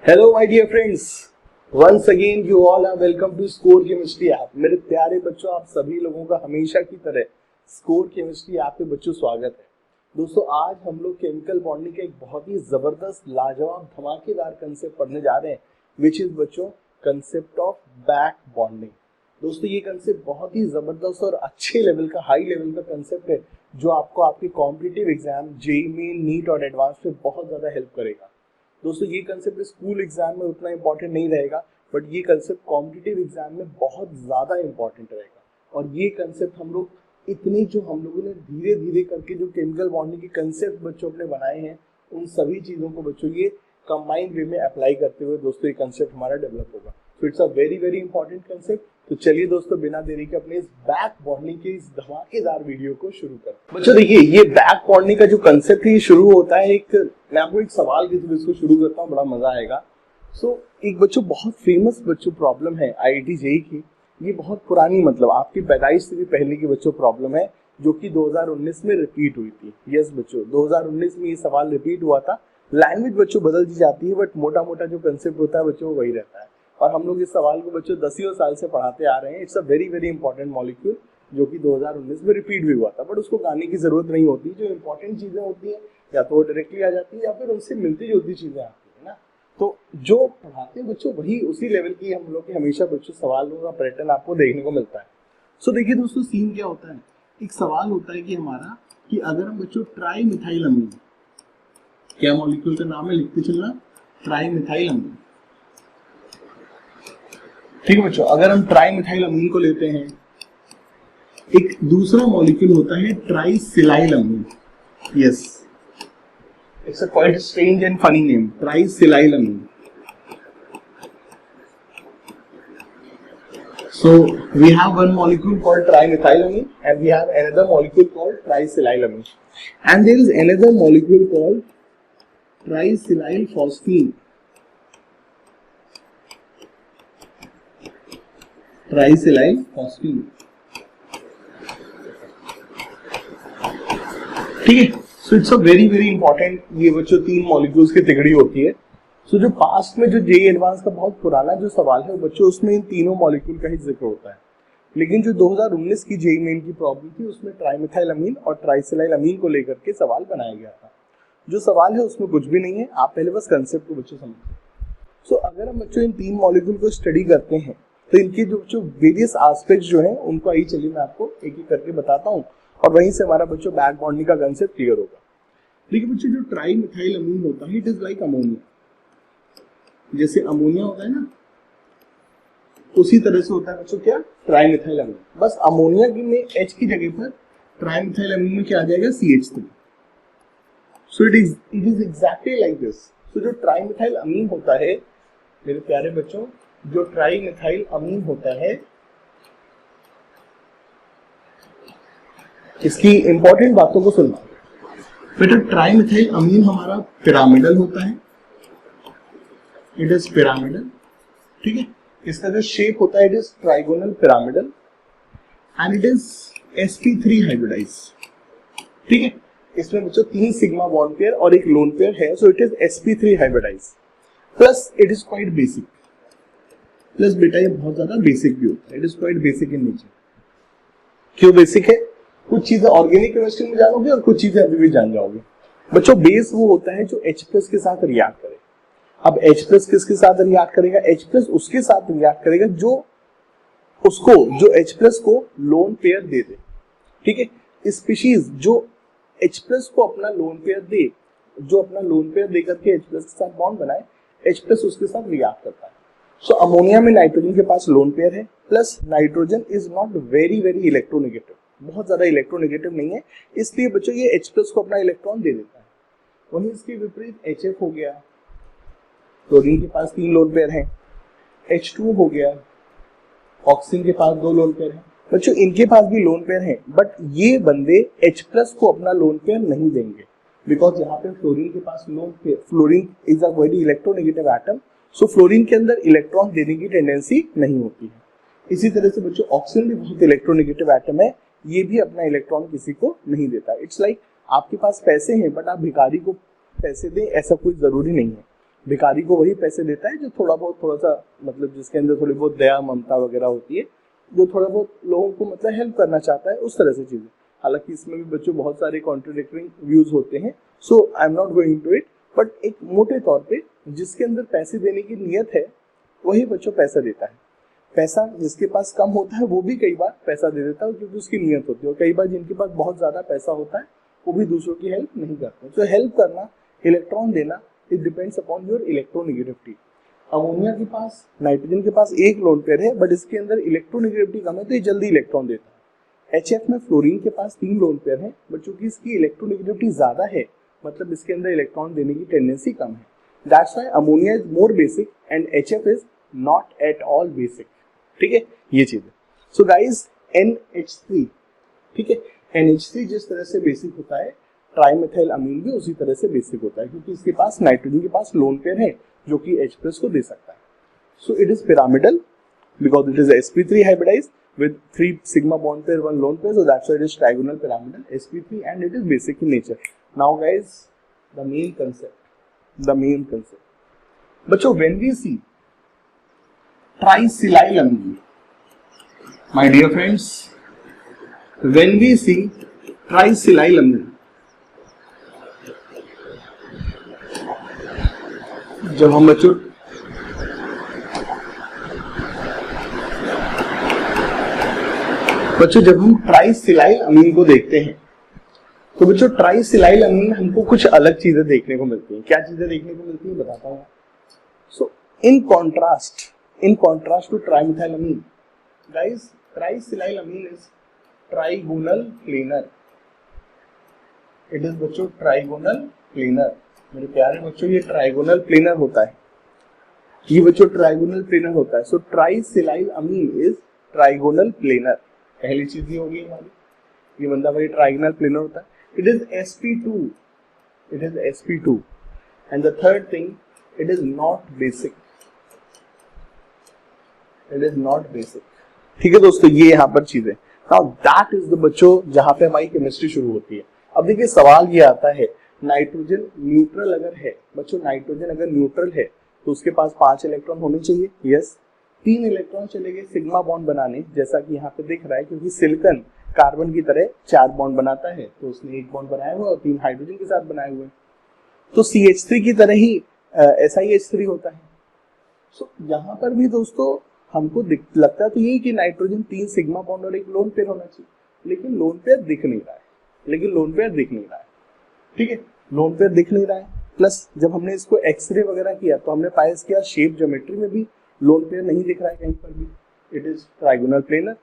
Hello my dear friends, once again you all are welcome to score chemistry app. मेरे प्यारे बच्चों, आप सभी लोगों का हमेशा की तरह स्कोर केमिस्ट्री ऐप पे बच्चों स्वागत है। दोस्तों, आज हम लोग केमिकल बॉन्डिंग का एक बहुत ही जबरदस्त लाजवाब धमाकेदार कंसेप्ट पढ़ने जा रहे हैं, विच इज बच्चों कंसेप्ट ऑफ बैक बॉन्डिंग। दोस्तों, ये कंसेप्ट बहुत ही जबरदस्त और अच्छे लेवल का, हाई लेवल का कंसेप्ट है, जो आपको आपके competitive exam JEE main, NEET और एडवांस में बहुत ज्यादा हेल्प करेगा। दोस्तों, ये कंसेप्ट स्कूल एग्जाम में उतना इंपॉर्टेंट नहीं रहेगा, बट ये कंसेप्ट कॉम्पिटिटिव एग्जाम में बहुत ज़्यादा इंपॉर्टेंट रहेगा। और ये कंसेप्ट हम लोगों ने धीरे धीरे करके जो केमिकल बॉन्डिंग के कंसेप्ट बच्चों अपने बनाए हैं, उन सभी चीज़ों को बच्चों ये कंबाइंड वे में अप्लाई करते हुए दोस्तों ये कंसेप्ट हमारा डेवलप होगा। तो it's a very very important concept. तो चलिए दोस्तों, बिना देरी के अपने इस बैक बॉन्डिंग के इस धमाकेदार वीडियो को शुरू करते हैं। बच्चों देखिए, ये बैक बॉन्डिंग का जो कंसेप्ट है ये शुरू होता है मैं आपको एक सवाल के थ्रू इसको शुरू करता हूँ, बड़ा मजा आएगा। एक बच्चों बहुत फेमस प्रॉब्लम है आईआईटी जेईई की। ये बहुत पुरानी, मतलब आपकी पैदाइश से भी पहले की बच्चों प्रॉब्लम है, जो कि 2019 में रिपीट हुई थी। यस बच्चों, 2019 में ये सवाल रिपीट हुआ था। लैंग्वेज बच्चों बदल दी जाती है, बट मोटा मोटा जो कंसेप्ट होता है बच्चों वही रहता है। और हम लोग इस सवाल को बच्चों 10 साल से पढ़ाते आ रहे हैं। It's a very very important molecule, जो कि 2019 में रिपीट भी हुआ था, बट उसको गाने की जरूरत नहीं होती। जो इंपॉर्टेंट चीजें होती हैं या तो डायरेक्टली आ जाती है या फिर उनसे मिलती जुलती चीजें आती है ना। तो जो पढ़ाते हैं बच्चों वही उसी लेवल की हम लोग के हमेशा बच्चों सवालों का पैटर्न आपको देखने को मिलता है। देखिए दोस्तों, सीन क्या होता है। एक सवाल होता है कि हमारा कि अगर हम बच्चों ट्राई मिथाइल अमीन, क्या मॉलिक्यूल का नाम है लिखते चलना, ट्राई मिथाइल अमीन। ठीक है बच्चों, अगर हम ट्राई मिथाइल अमीन को लेते हैं, एक दूसरा मॉलिक्यूल होता है trisilyl amine. Yes, it's a quite strange and funny name, trisilyl amine. So we have one molecule called trimethylamine and we have another molecule called trisilylamine, and there is another molecule called trisilyl phosphine. Trisilyl phosphine. ठीक है, so it's a very very important. ये बच्चों 3 molecules की तिगड़ी होती है। जो past में जो जेईई एडवांस का बहुत पुराना जो सवाल है बच्चों, उसमें इन तीनों मॉलिक्यूल का ही जिक्र होता है। लेकिन जो 2019 की जेईई मेन की प्रॉब्लम थी, उसमें ट्राइमेथाइलअमीन और ट्राइसिलाइल अमीन को लेकर के सवाल बनाया गया था। जो सवाल है उसमें कुछ भी नहीं है, आप पहले बस कंसेप्ट को बच्चों समझो। अगर हम बच्चों इन 3 मॉलिक्यूल को स्टडी करते हैं, तो इनके जो वेरियस एस्पेक्ट्स जो हैं उनको आइए चलिए मैं आपको एक एक करके बताता हूँ, और वहीं से हमारा बच्चों बैक बॉन्डिंग का कंसेप्ट क्लियर होगा। देखिए बच्चों, जो ट्राइमेथाइलअमीन होता है, इट इज लाइक अमोनिया। जैसे अमोनिया होता है ना, उसी तरह से होता है बच्चों क्या, ट्राइमेथाइलअमीन। बस अमोनिया की में H की जगह पर ट्राइमेथाइलअमीन में क्या आ जाएगा, CH3। So it is exactly like this. जो ट्राइमेथाइलअमीन होता है मेरे प्यारे बच्चों, जो ट्राइमेथाइलअमीन होता है, इसकी इंपॉर्टेंट बातों को सुनना बेटा। ट्राइमेथाइलअमीन हमारा पिरामिडल होता है, इट इज पिरामिडल। ठीक है, इसका जो शेप होता है it is trigonal pyramidal, and it is sp3 hybridize. ठीक है, इसमें बच्चों 3 सिग्मा बॉन्ड पेयर और एक लोन पेयर है, so it is sp3 hybridize. Plus it is quite basic. Plus बेटा ये बहुत ज्यादा बेसिक भी होता है, it is quite basic in nature. क्यों बेसिक है? कुछ चीजें ऑर्गेनिक केमिस्ट्री में जानोगे और कुछ चीजें अभी भी जान जाओगे बच्चों। बेस वो होता है जो H+ के साथ रिएक्ट करे। अब H+ किसके साथ रिएक्ट करेगा? H+ उसके साथ रिएक्ट करेगा जो H+ को लोन पेयर दे दे। ठीक है, स्पीशीज जो H+ को अपना लोन पेयर दे, जो अपना लोन पेयर देकर के H+ के साथ बॉन्ड बनाए, H+ उसके साथ रिएक्ट करता है। अमोनिया में नाइट्रोजन के पास लोन पेयर है, plus nitrogen is not very very electronegative, बहुत ज्यादा इलेक्ट्रोनेगेटिव नहीं है, इसलिए बच्चों ये H+ को अपना इलेक्ट्रॉन दे देता है। वहीं इसके विपरीत HF हो गया, क्लोरीन के पास 3 लोन पेयर हैं। H2 हो गया, ऑक्सीजन के पास 2 लोन पेयर हैं। बच्चों इनके पास भी लोन पेयर हैं, बट ये बंदे H+ को अपना लोन पेयर नहीं देंगे, बिकॉज यहाँ पे फ्लोरीन के पास lone pair, fluorine is a very electronegative atom, so fluorine के अंदर इलेक्ट्रॉन देने की टेंडेंसी नहीं होती है। इसी तरह से बच्चों ऑक्सीजन भी बहुत इलेक्ट्रोनेगेटिव एटम है, ये भी अपना इलेक्ट्रॉन किसी को नहीं देता। इट्स लाइक आपके पास पैसे हैं बट आप भिखारी को पैसे दें, ऐसा कोई जरूरी नहीं है। भिखारी को वही पैसे देता है जो थोड़ा सा मतलब जिसके अंदर थोड़ी बहुत दया ममता वगैरह होती है, जो थोड़ा बहुत लोगों को मतलब हेल्प करना चाहता है, उस तरह से चीजें। हालांकि इसमें भी बच्चों बहुत सारे कॉन्ट्रडिक्टिंग व्यूज होते हैं, so I am not going to it, but एक मोटे तौर पे जिसके अंदर पैसे देने की नियत है वही बच्चों पैसा देता है। पैसा जिसके पास कम होता है वो भी कई बार पैसा दे देता है क्योंकि उसकी नियत होती है, और कई बार जिनके पास बहुत ज्यादा पैसा होता है वो भी दूसरों की हेल्प नहीं करते। तो हेल्प करना, इलेक्ट्रॉन देना, it depends upon your electronegativity. Ammonia के पास, नाइट्रोजन के पास एक लोन पेयर है बट इसके अंदर इलेक्ट्रोनेगेटिविटी कम है तो ये जल्दी इलेक्ट्रॉन देता है। HF में फ्लोरीन के पास 3 लोन पेयर है बट चूंकि इसकी इलेक्ट्रोनेगेटिविटी ज्यादा है, मतलब इसके अंदर इलेक्ट्रॉन देने की टेंडेंसी कम है। That's why ammonia is more basic and HF is not at all basic. ठीक है, ये चीज है। सो गाइस, NH3, ठीक है, NH3 जिस तरह से बेसिक होता है, ट्राइमेथाइल अमीन भी उसी तरह से बेसिक होता है क्योंकि इसके पास नाइट्रोजन के पास लोन पेयर है जो कि H+ को दे सकता है। So it is pyramidal because it is sp3 hybridized with 3 sigma bond pair, 1 lone pair, so that's why it is trigonal pyramidal sp3 and it is basic in nature. Now guys, the main concept बच्चों, when we see tricyclyl amine, my dear friends, when we see tricyclyl amine, जब हम बच्चों जब हम ट्राइसिलाइल अमीन को देखते हैं तो बच्चों ट्राइसिलाइल अमीन में हमको कुछ अलग चीजें देखने को मिलती हैं। क्या चीजें देखने को मिलती है बताता हूँ। So in contrast to trimethyl amine, guys, trisilyl amine is trigonal planar. It is बच्चों ट्राइगोनल प्लेनर। मेरे प्यारे बच्चों, ये ट्राइगोनल प्लेनर होता है, ये बच्चों ट्राइगोनल प्लेनर होता है। सो ट्राइसिलाइल अमीन इज ट्राइगोनल प्लेनर। पहली चीज ये होगी हमारी, ये बंदा भाई ट्राइगोनल प्लेनर होता है। It is sp2, and the third thing, it is not basic, ठीक है दोस्तों, ये यहाँ पर चीजें। नाउ दैट इज द बच्चों जहां पे हमारी केमिस्ट्री शुरू होती है। अब देखिए सवाल ये आता है, नाइट्रोजन न्यूट्रल अगर है बच्चों, नाइट्रोजन अगर न्यूट्रल है तो उसके पास 5 इलेक्ट्रॉन होने चाहिए। यस, 3 इलेक्ट्रॉन चले गए सिग्मा बॉन्ड बनाने, जैसा कि यहाँ पे दिख रहा है, क्योंकि सिलिकॉन कार्बन की तरह 4 बॉन्ड बनाता है तो उसने 1 बॉन्ड बनाया हुआ और 3 हाइड्रोजन के साथ बनाए हुए। तो CH3 की तरह ही SiH3 होता है। सो यहाँ पर भी दोस्तों हमको लगता है तो यही कि नाइट्रोजन 3 सिग्मा बॉन्ड और 1 लोन पेयर होना चाहिए, लेकिन लोन पेयर दिख नहीं रहा है, ठीक है, लोन पेयर दिख नहीं रहा है। प्लस जब हमने इसको एक्सरे वगैरह किया तो हमने पाया किया शेप ज्योमेट्री में भी लोन पेयर नहीं दिख रहा है कहीं पर भी। It is trigonal planar.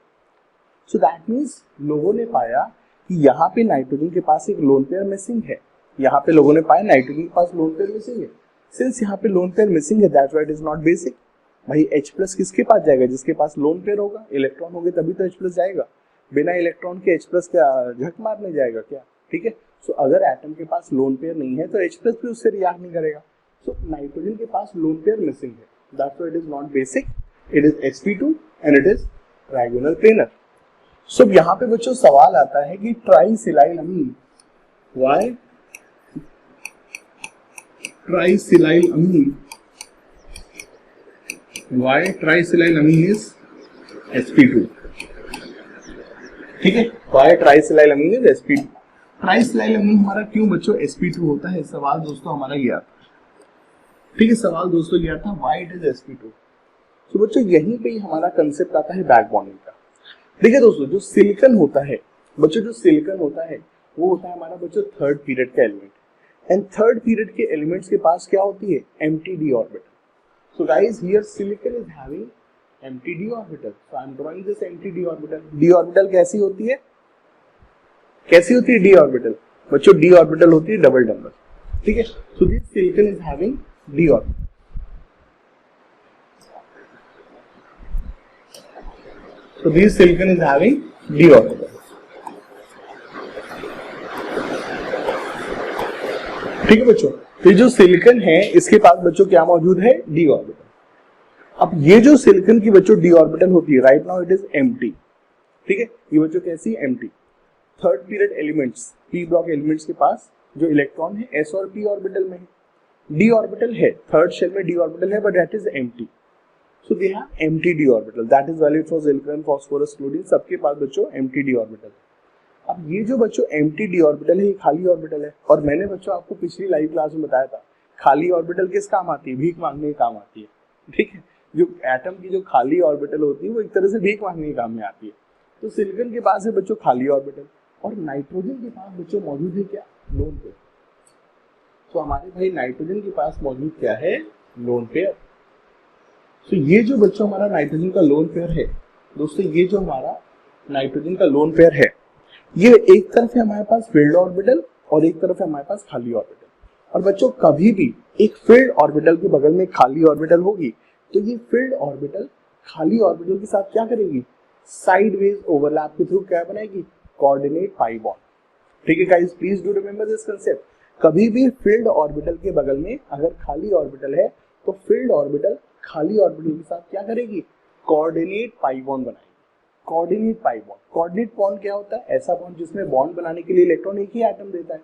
So that means लोगों ने पाया कि यहाँ पे नाइट्रोजन के पास एक लोन पेयर मिसिंग है, यहाँ पे लोगों ने पाया नाइट्रोजन के पास लोन पेयर मिसिंग है। सिंस यहाँ पे लोन पेयर मिसिंग है, that's why it is not basic. भाई H+ किसके पास जाएगा? जिसके पास लोन पेयर होगा, इलेक्ट्रॉन होंगे तभी तो H+ जाएगा। बिना इलेक्ट्रॉन के H+ क्या झक मारने जाएगा क्या? ठीक है। सो अगर एटम के पास लोन पेयर नहीं है तो H+ भी उससे रिएक्ट नहीं करेगा। सो नाइट्रोजन के पास लोन पेयर मिसिंग है, that's why it is not basic, it is sp2 and it is trigonal planar. So यहाँ पे बच्चों सवाल आता है कि trisilyl amine, why trisilyl amine, why trisilyl amine is sp2, ठीक है, why trisilyl amine is sp2। ट्राइसिलाइल अमीन हमारा क्यों बच्चों sp2 होता है? सवाल दोस्तों हमारा ये आता है, ठीक है, सवाल दोस्तों ये आता है व्हाई इट इज sp2। तो बच्चों यहीं पे ही हमारा कंसेप्ट आता है बैक बॉन्डिंग का। देखिए दोस्तों, जो सिलिकॉन होता है बच्चों, जो सिलिकॉन होता है वो होता है हमारा बच्चों थर्ड पीरियड का एलिमेंट, एंड थर्ड पीरियड के एलिमेंट्स के पास क्या होती है? Empty d orbital. So guys, here silicon is having empty d orbital, so I M drawing this empty d orbital. d orbital कैसी होती है? कैसी होती है d ऑर्बिटल बच्चों? d ऑर्बिटल होती है डबल नंबर, ठीक है। So this silicon is having d orbital. So this silicon is having d orbital, ठीक है बच्चों। तो जो सिलिकॉन है इसके पास बच्चों क्या मौजूद है? d orbital. अब ये जो सिलिकॉन की बच्चों d ऑर्बिटल होती है, right now it is empty, ठीक है, ये बच्चों कैसी? Empty. Third period elements, p block elements के पास जो इलेक्ट्रॉन है s और p ऑर्बिटल में है, डी ऑर्बिटल है, थर्ड शेल में डी ऑर्बिटल है, but that is empty. So they have empty d orbital. That is valid for silicon, phosphorus, chlorine, सबके पास बच्चों एम्प्टी डी ऑर्बिटल है. अब ये जो बच्चों एम्प्टी डी ऑर्बिटल है, ये खाली ऑर्बिटल है. और मैंने बच्चों आपको पिछली लाइव क्लास में बताया था, खाली ऑर्बिटल किस काम आती है? भीख मांगने के काम आती है. ठीक है, जो एटम की जो खाली ऑर्बिटल होती है वो एक तरह से भीख मांगने के काम में आती है. तो सिलिकॉन के पास है बच्चों खाली ऑर्बिटल, और नाइट्रोजन के पास बच्चों मौजूद है क्या? Loan pair. तो हमारे भाई नाइट्रोजन के पास मौजूद क्या है? Lone pair. तो ये जो बच्चों हमारा नाइट्रोजन का लोन पेयर है दोस्तों, ये जो हमारा नाइट्रोजन का लोन पेयर है, ये एक तरफ है हमारे पास फील्ड ऑर्बिटल और एक तरफ है हमारे पास खाली ऑर्बिटल. और बच्चों कभी भी एक फील्ड ऑर्बिटल के बगल में खाली ऑर्बिटल होगी तो ये फील्ड ऑर्बिटल खाली ऑर्बिटल के साथ क्या करेगी? साइडवेज ओवरलैप के थ्रू क्या बनाएगी? Coordinate pi bond. ठीक है guys, please do remember this concept. कभी भी फील्ड ऑर्बिटल के बगल में अगर खाली ऑर्बिटल है तो फील्ड ऑर्बिटल खाली ऑर्बिटल के साथ क्या करेगी? कोऑर्डिनेट पाई बॉन्ड बनाएगी. Coordinate pi bond. Coordinate bond क्या होता है? ऐसा बॉन्ड जिसमें बॉन्ड बनाने के लिए इलेक्ट्रॉन एक ही एटम देता है.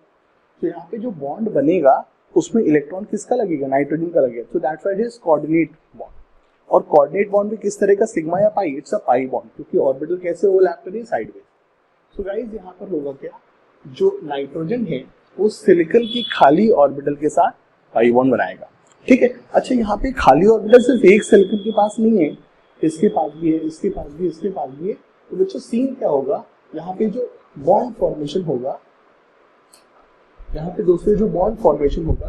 तो यहाँ पे जो बॉन्ड बनेगा उसमें इलेक्ट्रॉन किसका लगेगा? नाइट्रोजन का लगेगा. So that's why it is coordinate bond. और कोऑर्डिनेट बॉन्ड भी किस तरह का? सिग्मा या पाई? इट्स अ पाई बॉन्ड, क्योंकि ऑर्बिटल कैसे ओवरलैप करेगी? साइडवेज. सो गाइस यहाँ पर होगा क्या? जो नाइट्रोजन है वो सिलिकॉन की खाली ऑर्बिटल के साथ पाई बॉन्ड बनाएगा. ठीक है. अच्छा, यहाँ पे खाली ऑर्बिटल सिर्फ एक सिलिकॉन के पास नहीं है, इसके पास भी है, इसके पास भी, इसके पास भी है. तो बच्चों सीन क्या होगा? यहाँ पे जो बॉन्ड फॉर्मेशन होगा, यहाँ पे दोस्तों जो बॉन्ड फॉर्मेशन होगा,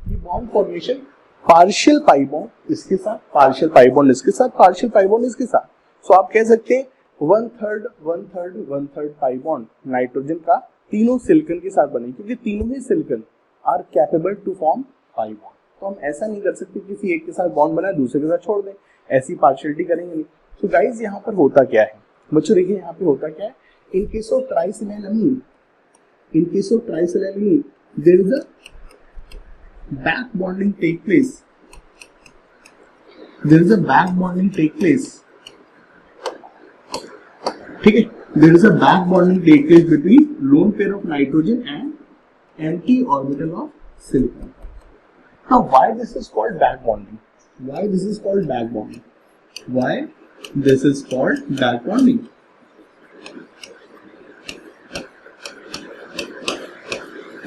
ये bond formation partial pi bond इसके साथ, पार्शियल पाई बॉन्ड इसके साथ, पार्शियल पाई बॉन्ड इसके साथ. सो आप कह सकते हैं 1/3 1/3 1/3 पाई बॉन्ड नाइट्रोजन का तीनों सिलिकॉन के साथ बने, क्योंकि तीनों ही silicon are capable to form pi bond. तो हम ऐसा नहीं कर सकते किसी एक के साथ बॉन्ड बनाए दूसरे के साथ छोड़ दें, ऐसी पार्शियलिटी करेंगे नहीं. सो गाइस यहाँ पर होता क्या है बच्चों? देखिए यहाँ पे होता क्या है. In case of trisilamine, in case of triethylamine there is a back bonding take place. There is a back bonding take place. ठीक है, there is a back bonding take place between lone pair of nitrogen and empty orbital of silicon. Now why this is called back bonding? Why this is called back bonding? Why this is called back bonding?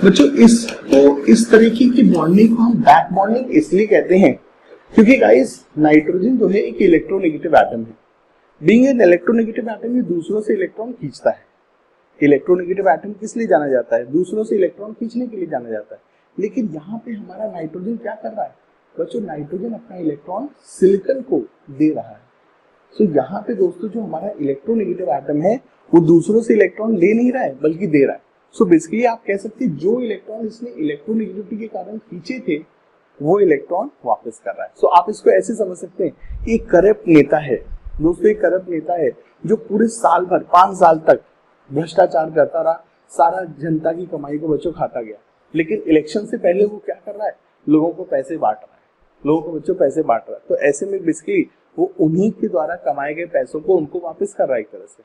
बच्चों इस तरीके की bonding को हम back bonding इसलिए कहते हैं क्योंकि गाइस नाइट्रोजन जो है एक इलेक्ट्रोनेगेटिव एटम है. बीइंग एन इलेक्ट्रोनेगेटिव एटम ये दूसरों से इलेक्ट्रॉन खींचता है. इलेक्ट्रोनेगेटिव एटम किस लिए जाना जाता है? दूसरों से इलेक्ट्रॉन खींचने के लिए जाना जाता है. लेकिन यहाँ पे हमारा नाइट्रोजन क्या कर रहा है बच्चों? नाइट्रोजन अपना इलेक्ट्रॉन सिलिकॉन को दे रहा है. सो यहाँ पे दोस्तों जो हमारा इलेक्ट्रोनेगेटिव एटम है वो दूसरों से इलेक्ट्रॉन ले नहीं रहा है बल्कि दे रहा है. सो बेसिकली आप कह सकते हैं जो इलेक्ट्रॉन इसने इलेक्ट्रोनेगेटिविटी के कारण खींचे थे वो इलेक्ट्रॉन वापस कर रहा है. सो आप इसको ऐसे समझ सकते हैं कि एक करप्ट नेता है दोस्तों, एक करप्ट नेता है जो पूरे साल भर 5 साल तक भ्रष्टाचार करता रहा, सारा जनता की कमाई को बच्चों खाता गया. लेकिन इलेक्शन से पहले वो क्या कर रहा है? लोगों को पैसे बांट रहा है, लोगों को बच्चों पैसे बांट रहा है. तो ऐसे में बेसिकली वो उन्हीं के द्वारा कमाए गए पैसों को उनको वापस कर रहा है. एक तरह से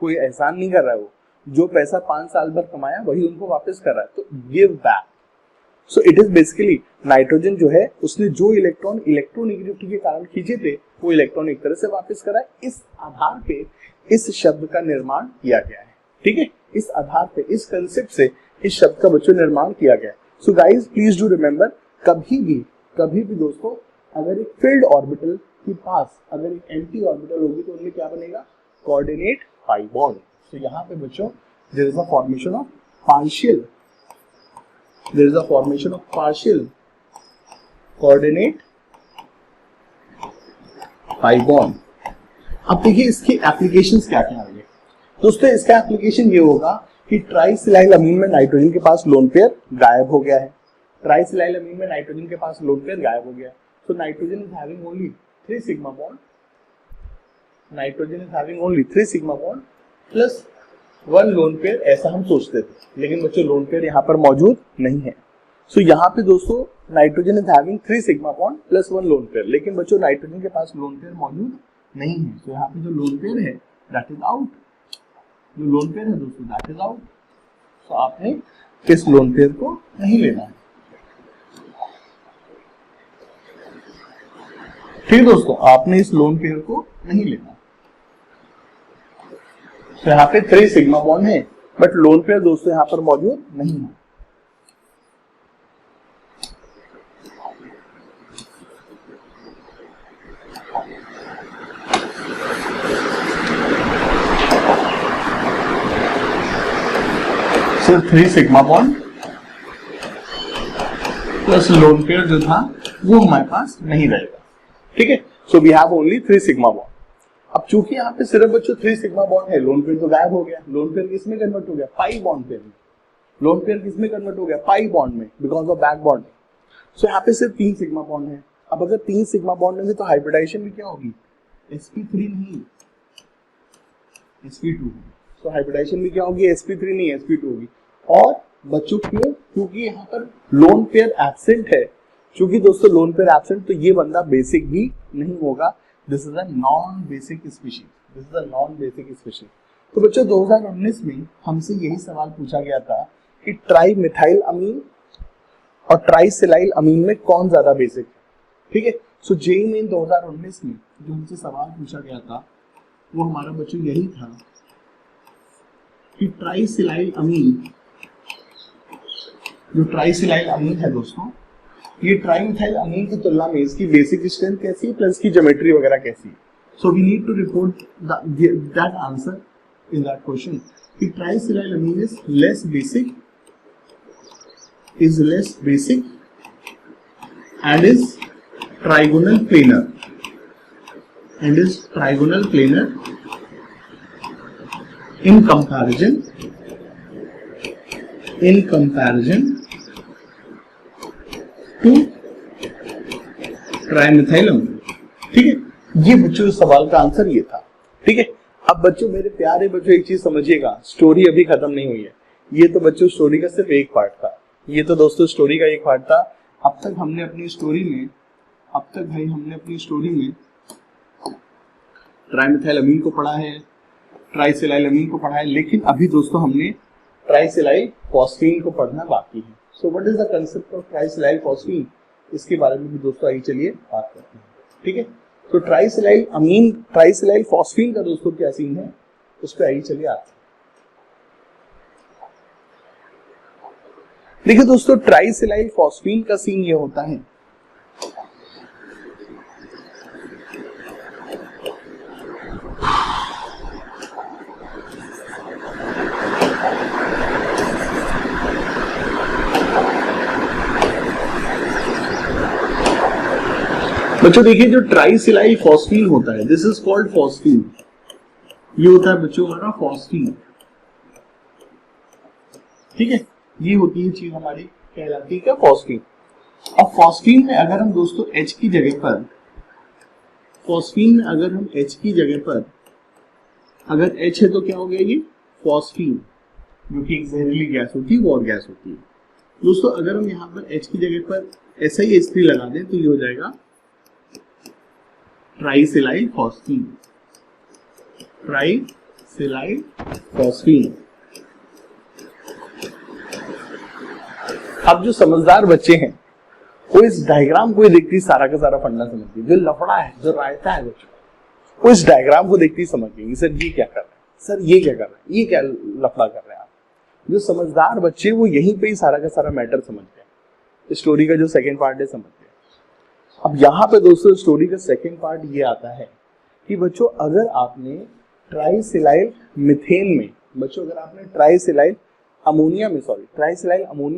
कोई एहसान नहीं कर रहा है, वो जो पैसा 5 साल भर कमाया वही उनको वापस कर रहा है. तो give back. So it is basically nitrogen जो है उसने जो इलेक्ट्रॉन इलेक्ट्रोनेगेटिविटी के कारण खींचे थे वो इलेक्ट्रॉन एक तरह से वापस करा है. इस आधार पे इस शब्द का निर्माण किया गया है. ठीक है, इस आधार पे इस कंसेप्ट से इस शब्द का बच्चों निर्माण किया गया है. So guys please do remember, कभी भी दोस्तों अगर एक फील्ड ऑर्बिटल के पास अगर एक एंटी ऑर्बिटल होगी तो उनमें क्या बनेगा? कोऑर्डिनेट पाई बॉन्ड. तो यहाँ पे बच्चों there is a formation of partial coordinate pi bond. अब देखिए इसकी एप्लीकेशंस क्या क्या है दोस्तों. इसका एप्लीकेशन ये होगा कि ट्राइसिलाइलामीन में नाइट्रोजन के पास लोन पेयर गायब हो गया है. ट्राइसिलाइलामीन में नाइट्रोजन के पास लोन पेयर गायब हो गया है. So nitrogen is having only 3 sigma bond. Nitrogen is having only 3 sigma bond plus 1 lone pair, ऐसा हम सोचते थे. लेकिन बच्चों लोन पेयर यहाँ पर मौजूद नहीं है. सो यहाँ पे दोस्तों nitrogen is having 3 sigma bond plus 1 lone pair. लेकिन बच्चों नाइट्रोजन के पास लोन पेयर मौजूद नहीं है. तो यहाँ पे जो लोन पेयर है दैट इज आउट. जो लोन पेयर है दोस्तों दैट इज आउट. सो आपने इस लोन पेयर को नहीं लेना है. ठीक है दोस्तों, आपने इस लोन पेयर को नहीं लेना। तो यहाँ पे 3 सिग्मा बॉन्ड है, बट लोन पेयर दोस्तों यहाँ पर मौजूद नहीं है। सिर्फ 3 sigma bond plus lone pair जो था वो हमारे पास नहीं रहेगा। ठीक है, so we have only 3 sigma bond. अब चूंकि यहाँ पे सिर्फ बच्चों 3 सिग्मा बॉन्ड है, लोन पेयर तो गायब हो गया। लोन पेयर किसमें कन्वर्ट हो गया? पाई बॉन्ड पेयर में। लोन पेयर किसमें कन्वर्ट हो गया? पाई बॉन्ड में, बिकॉज ऑफ बैक बॉन्ड। सो यहाँ पे सिर्फ 3 सिग्मा बॉन्ड है। अब अगर 3 सिग्मा बॉन्ड होंगे तो हाइब्रिडाइजेशन भी क्या होगी? sp3 नहीं sp2। सो हाइब्रिडाइजेशन भी क्या होगी? sp3 नहीं sp2 होगी। और बच्चों क्यों? क्योंकि यहाँ पर लोन पेयर एब्सेंट है। क्योंकि दोस्तों लोन पेयर एब्सेंट तो ये बंदा बेसिक भी नहीं होगा। This is a non basic species. This is a non basic species. तो बच्चों 2019 में हमसे यही सवाल पूछा गया था कि ट्राई मिथाइल अमीन और ट्राई सिलाइल अमीन में कौन ज्यादा बेसिक है। ठीक है, सो जेईई मेन 2019 में जो हमसे सवाल पूछा गया था वो हमारा बच्चों यही था कि ट्राई सिलाइल अमीन, जो ट्राइसिलाइल अमीन है दोस्तों, ये ट्राइमिथाइल अमीन की तुलना में इसकी बेसिक स्ट्रेंथ कैसी है प्लस की ज्योमेट्री वगैरह कैसी है। So we need to report that answer in that question कि trisilyl amine is less basic and is trigonal planar in comparison to trimethyl amine. ठीक है, ये बच्चों इस सवाल का आंसर ये था। ठीक है, अब बच्चों मेरे प्यारे बच्चों एक चीज समझिएगा, स्टोरी अभी खत्म नहीं हुई है। ये तो बच्चों स्टोरी का सिर्फ एक पार्ट था। ये तो दोस्तों स्टोरी का एक पार्ट था। अब तक हमने अपनी स्टोरी में ट्राइमिथाइल अमीन को पढ़ा है, ट्राइसिलाइल अमीन को पढ़ा है, लेकिन अभी दोस्तों हमने ट्राइसिलाइल फॉस्फीन को पढ़ना बाकी है। So what is the concept of trisilyl phosphine, इसके बारे में भी दोस्तों आइए चलिए बात करते हैं। ठीक है, तो ट्राइसिलाइल अमीन ट्राइसिलाइल फॉस्फीन का दोस्तों क्या सीन है उस पर आइए चलिए आते हैं। देखिए दोस्तों, ट्राइसिलाइल फॉस्फीन का सीन ये होता है बच्चों, देखिए जो ट्राइसिलाइल फॉस्फीन होता है, दिस इज कॉल्ड फॉस्फीन। ये होता है बच्चों हमारा फॉस्फीन। ठीक है, ये होती है चीज हमारी कहलाती है फॉस्फीन। अब फॉस्फीन में अगर हम दोस्तों H की जगह पर अगर H है तो क्या हो गया? ये फॉस्फीन, जो कि एक जहरीली गैस होती है, वो और गैस होती है। दोस्तों अगर हम यहाँ पर H की जगह पर SiH3 लगा दें तो ये हो जाएगा ट्राइसिलाइल फॉस्फीन। अब जो समझदार बच्चे हैं वो इस डायग्राम को देखते ही सारा का सारा फंडा समझते हैं। जो लफड़ा है, जो रायता है बच्चों, वो इस डायग्राम को देखते ही समझ गए सर ये क्या कर रहे हैं, सर ये क्या कर रहे हैं, ये क्या लफड़ा कर रहे हैं आप। जो समझदार बच्चे वो यहीं पे ही सारा का सारा मैटर समझते हैं। स्टोरी का जो सेकेंड पार्ट है समझते हैं। अब यहाँ पे दोस्तों स्टोरी का सेकेंड पार्ट ये आता है कि बच्चों अगर आपने ट्राइसिलाइल मीथेन में, बच्चों अगर आपने ट्राइसिलाइल अमोनिया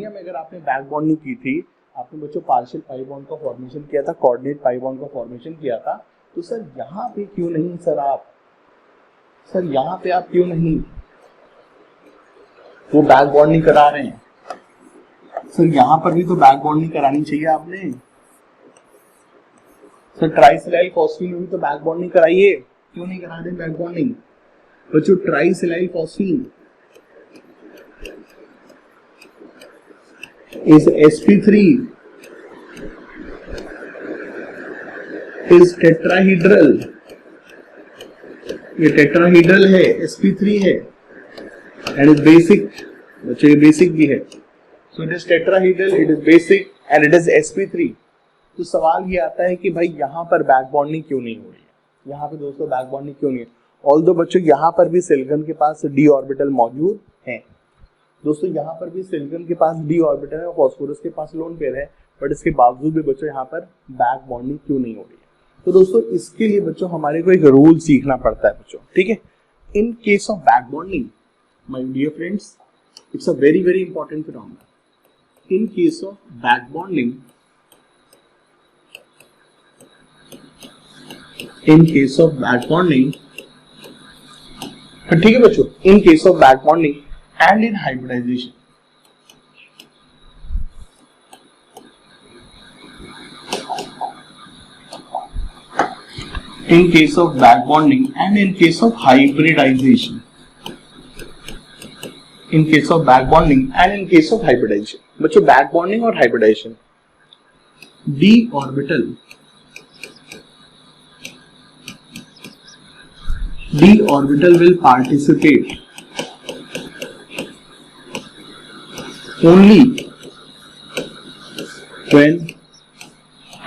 में अगर आपने बैक बॉन्डिंग की थी, आपने बच्चों पार्शियल पाई बॉन्ड का फॉर्मेशन किया था, कोऑर्डिनेट पाई बॉन्ड का फॉर्मेशन किया था, तो सर यहाँ पे क्यों नहीं यहाँ पे आप क्यों नहीं वो बैक बॉन्डिंग करा रहे हैं? सर यहाँ पर भी तो बैक बॉन्डिंग करानी चाहिए आपने। सर ट्राइसिलाइल फॉस्फीन में भी तो बैक बॉन्डिंग कराइए, क्यों नहीं करा रहे बैक बॉन्डिंग? बच्चों trisilyl phosphine is sp3 is tetrahedral, ये टेट्राहीड्रल है, sp3 है, and is basic, बच्चों ये बेसिक भी है। So it is tetrahedral, it is basic and it is sp3। तो सवाल ये आता है कि भाई यहाँ पर बैक बॉन्डिंग क्यों नहीं हो रही है, यहाँ पे दोस्तों बैक बॉन्डिंग क्यों नहीं है। ऑल्दो बच्चों यहाँ पर भी सिलिकॉन के पास डी ऑर्बिटल मौजूद है, दोस्तों यहाँ पर भी सिलिकॉन के पास डी ऑर्बिटल है और फास्फोरस के पास लोन पेयर है, बट इसके बावजूद भी बच्चों यहाँ पर बैक बॉन्डिंग क्यों नहीं हो रही है। तो दोस्तों इसके लिए बच्चों हमारे को एक रूल सीखना पड़ता है बच्चों, ठीक है। In case of back bonding my dear friends, it's a very very important phenomena. In case of back bonding, in case of back bonding, ठीक है बच्चों, in case of back bonding and in hybridization, in case of back bonding and in case of hybridization, in case of back bonding and in case of hybridization, बच्चों back bonding और hybridisation, d orbital will participate only when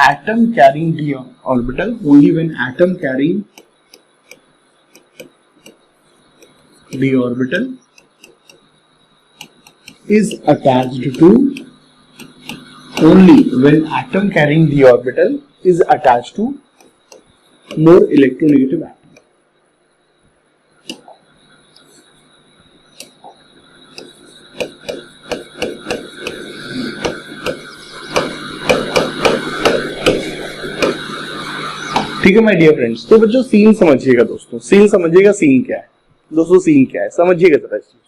atom carrying d orbital, only when atom carrying d orbital is attached to, only when atom carrying d orbital is attached to more electronegative atom. ठीक है my dear friends. तो बच्चों scene समझिएगा दोस्तों, scene समझिएगा, scene क्या है दोस्तों, सीन क्या है समझिएगा जरा इस चीज।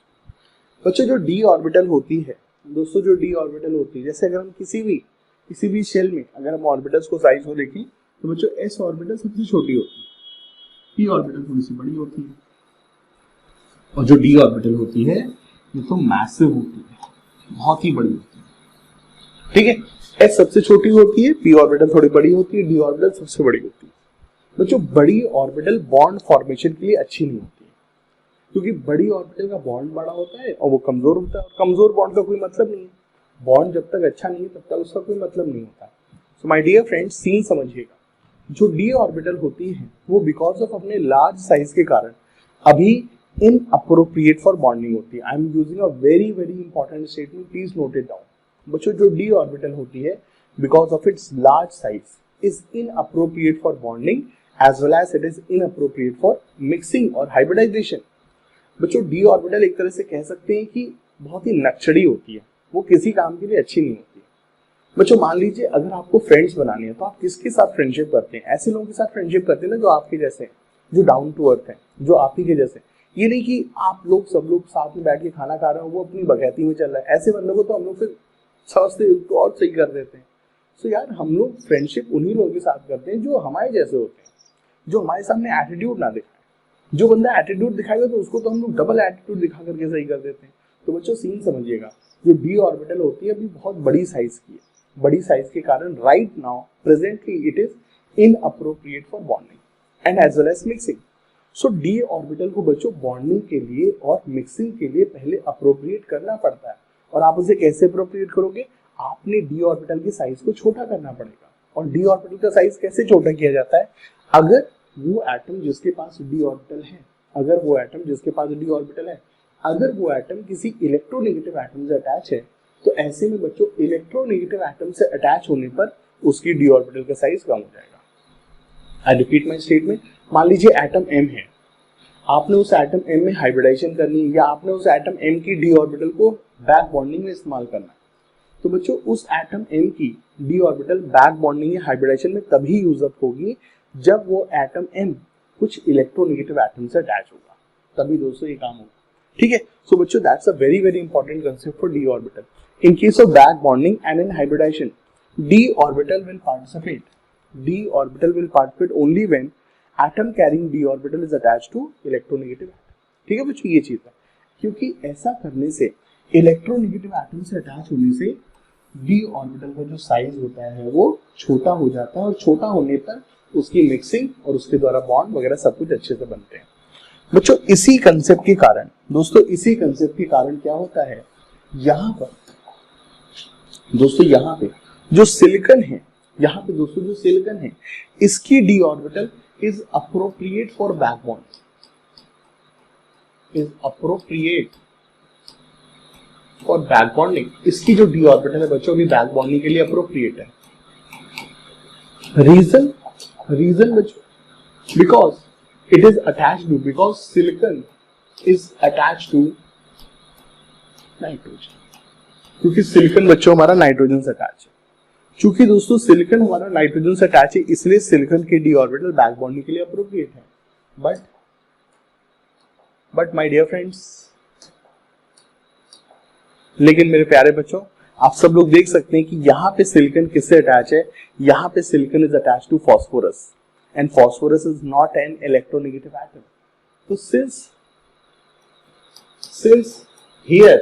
बच्चों जो डी ऑर्बिटल होती है दोस्तों, जो डी ऑर्बिटल होती है, जैसे अगर हम किसी भी शेल में अगर हम ऑर्बिटल्स को साइज को देखें तो बच्चों एस ऑर्बिटल सबसे छोटी होती है, पी ऑर्बिटल थोड़ी सी बड़ी होती है, और जो डी ऑर्बिटल होती है ये तो मैसिव होती है, बहुत ही बड़ी होती है, ठीक है। एस सबसे छोटी होती है, पी ऑर्बिटल थोड़ी बड़ी होती है, डी ऑर्बिटल सबसे बड़ी होती है। बच्चों बड़ी ऑर्बिटल बॉन्ड फॉर्मेशन के लिए अच्छी नहीं होती है, क्योंकि बड़ी ऑर्बिटल का बॉन्ड बड़ा होता है और वो कमजोर होता है, और कमजोर बॉन्ड का कोई मतलब नहीं है। बॉन्ड जब तक अच्छा नहीं है तब तक उसका कोई मतलब नहीं होता। सो माय डियर फ्रेंड्स, सीन समझिएगा, जो डी ऑर्बिटल होती है वो बिकॉज ऑफ अपने लार्ज साइज के कारण अभी इनअप्रोप्रिएट फॉर बॉन्डिंग होती है। I am using a very very important statement, please note it down. बच्चों जो डी ऑर्बिटल होती है because of its large size is inappropriate for bonding as well as it is inappropriate for mixing और hybridization। बच्चों D orbital एक तरह से कह सकते हैं कि बहुत ही नक्शड़ी होती है, वो किसी काम के लिए अच्छी नहीं होती है। बच्चों मान लीजिए अगर आपको फ्रेंड्स बनानी है तो आप किसके साथ फ्रेंडशिप करते हैं? ऐसे लोगों के साथ फ्रेंडशिप करते हैं ना जो आपके जैसे हैं, जो डाउन टू अर्थ हैं, जो आप ही के जैसे। ये नहीं कि आप लोग सब लोग साथ में बैठ के खाना खा रहे हो, वो अपनी बगैती में चल रहा है, ऐसे बंदों को तो हम लोग फिर समझते तो और सही कर देते हैं। सो यार हम लोग फ्रेंडशिप उन्हीं लोगों के साथ करते हैं जो हमारे जैसे होते हैं, जो हमारे सामने एटीट्यूड ना दिखाए। जो बंदा एटीट्यूड दिखाएगा तो उसको तो हम लोग डबल एटीट्यूड दिखा करके सही कर देते हैं। तो बच्चों सीन समझिएगा, जो डी ऑर्बिटल होती है अभी बहुत बड़ी साइज की है, बड़ी साइज के कारण right now presently it is inappropriate for bonding and as well as mixing. So D orbital को बच्चों बॉन्डिंग के लिए और मिक्सिंग के लिए पहले अप्रोप्रिएट करना पड़ता है। और आप उसे कैसे अप्रोप्रिएट करोगे? आपने डी ऑर्बिटल की साइज को छोटा करना पड़ेगा। और डी ऑर्बिटल का साइज कैसे छोटा किया जाता है? अगर वो एटम जिसके पास डी ऑर्बिटल है, अगर वो एटम जिसके पास डी ऑर्बिटल है, अगर वो एटम किसी इलेक्ट्रोनेगेटिव एटम से अटैच है, तो ऐसे में बच्चों इलेक्ट्रोनेगेटिव एटम से अटैच होने पर उसकी डी ऑर्बिटल का साइज कम हो जाएगा। आई रिपीट माय स्टेटमेंट। मान लीजिए एटम M है, आपने उस एटम M में हाइब्रिडाइजेशन करनी है, या आपने उस एटम M की डी ऑर्बिटल को बैक बॉन्डिंग में इस्तेमाल करना है, तो बच्चों उस एटम M की डी ऑर्बिटल बैक बॉन्डिंग या हाइब्रिडाइजेशन में तभी यूज अप होगी जब वो एटम M कुछ इलेक्ट्रोनेगेटिव एटम से अटैच होगा, तभी दोस्तों ये काम होगा। ठीक है। सो बच्चों that's a very very important concept for D orbital. In case of back bonding and in hybridization, D orbital will participate only when atom carrying D orbital is attached to electronegative atom. ठीक है बच्चों, ये चीज है, क्योंकि ऐसा करने से इलेक्ट्रोनेगेटिव एटम से अटैच होने से डी ऑर्बिटल का जो साइज होता है वो छोटा हो जाता है, और छोटा होने पर उसकी मिक्सिंग और उसके द्वारा बॉन्ड वगैरह सब कुछ अच्छे से बनते हैं। बच्चों इसी कंसेप्ट के कारण, दोस्तों इसी कंसेप्ट के कारण क्या होता है, यहाँ पर दोस्तों यहाँ पे जो सिलिकॉन है यहाँ पे दोस्तों जो सिलिकॉन है इसकी D orbital is appropriate for back bond, is appropriate for back bonding. इसकी जो डी ऑर्बिटल है बच्चों भी बैक बॉन्डिंग के लिए अप्रोप्रिएट है। रीजन बच्चों because it is attached to, because silicon is attached to nitrogen, क्योंकि सिलिकॉन बच्चों हमारा नाइट्रोजन से अटैच है। चूंकि दोस्तों सिलिकॉन हमारा नाइट्रोजन से अटैच है इसलिए सिलिकॉन की डी ऑर्बिटल बैक बॉन्डिंग के लिए अप्रोप्रिएट है। बट माय डियर फ्रेंड्स, लेकिन मेरे प्यारे बच्चों आप सब लोग देख सकते हैं कि यहाँ पे सिलिकॉन किससे अटैच है, यहाँ पे silicon is attach to phosphorus and phosphorus is not an electronegative atom. So since here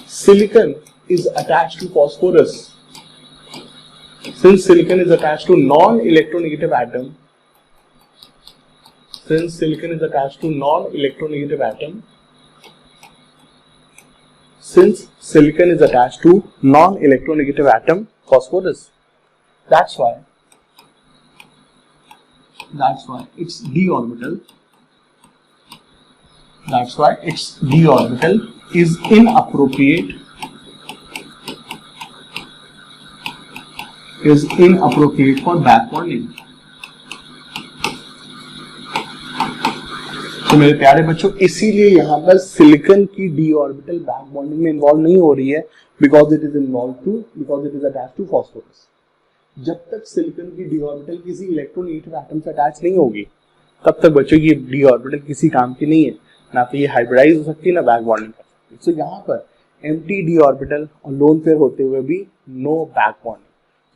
silicon is attached to phosphorus, since silicon is attached to non-electronegative atom, since silicon is attached to non-electronegative atom, since silicon is attached to non-electronegative atom phosphorus, that's why its d orbital is inappropriate for back bonding। तो मेरे प्यारे बच्चों इसीलिए यहाँ पर silicon की d orbital back bonding में involve नहीं हो रही है because it is attached to phosphorus. जब तक सिलिकॉन की डी ऑर्बिटल किसी इलेक्ट्रोनेगेटिव एटम से अटैच नहीं होगी तब तक बच्चों की डी ऑर्बिटल किसी काम की नहीं है, ना तो ये हाइब्रिडाइज हो सकती है ना बैक बॉन्डिंग कर सकती है। तो यहाँ पर एम्प्टी डी ऑर्बिटल और लोन पेयर होते हुए भी नो बैक बॉन्डिंग,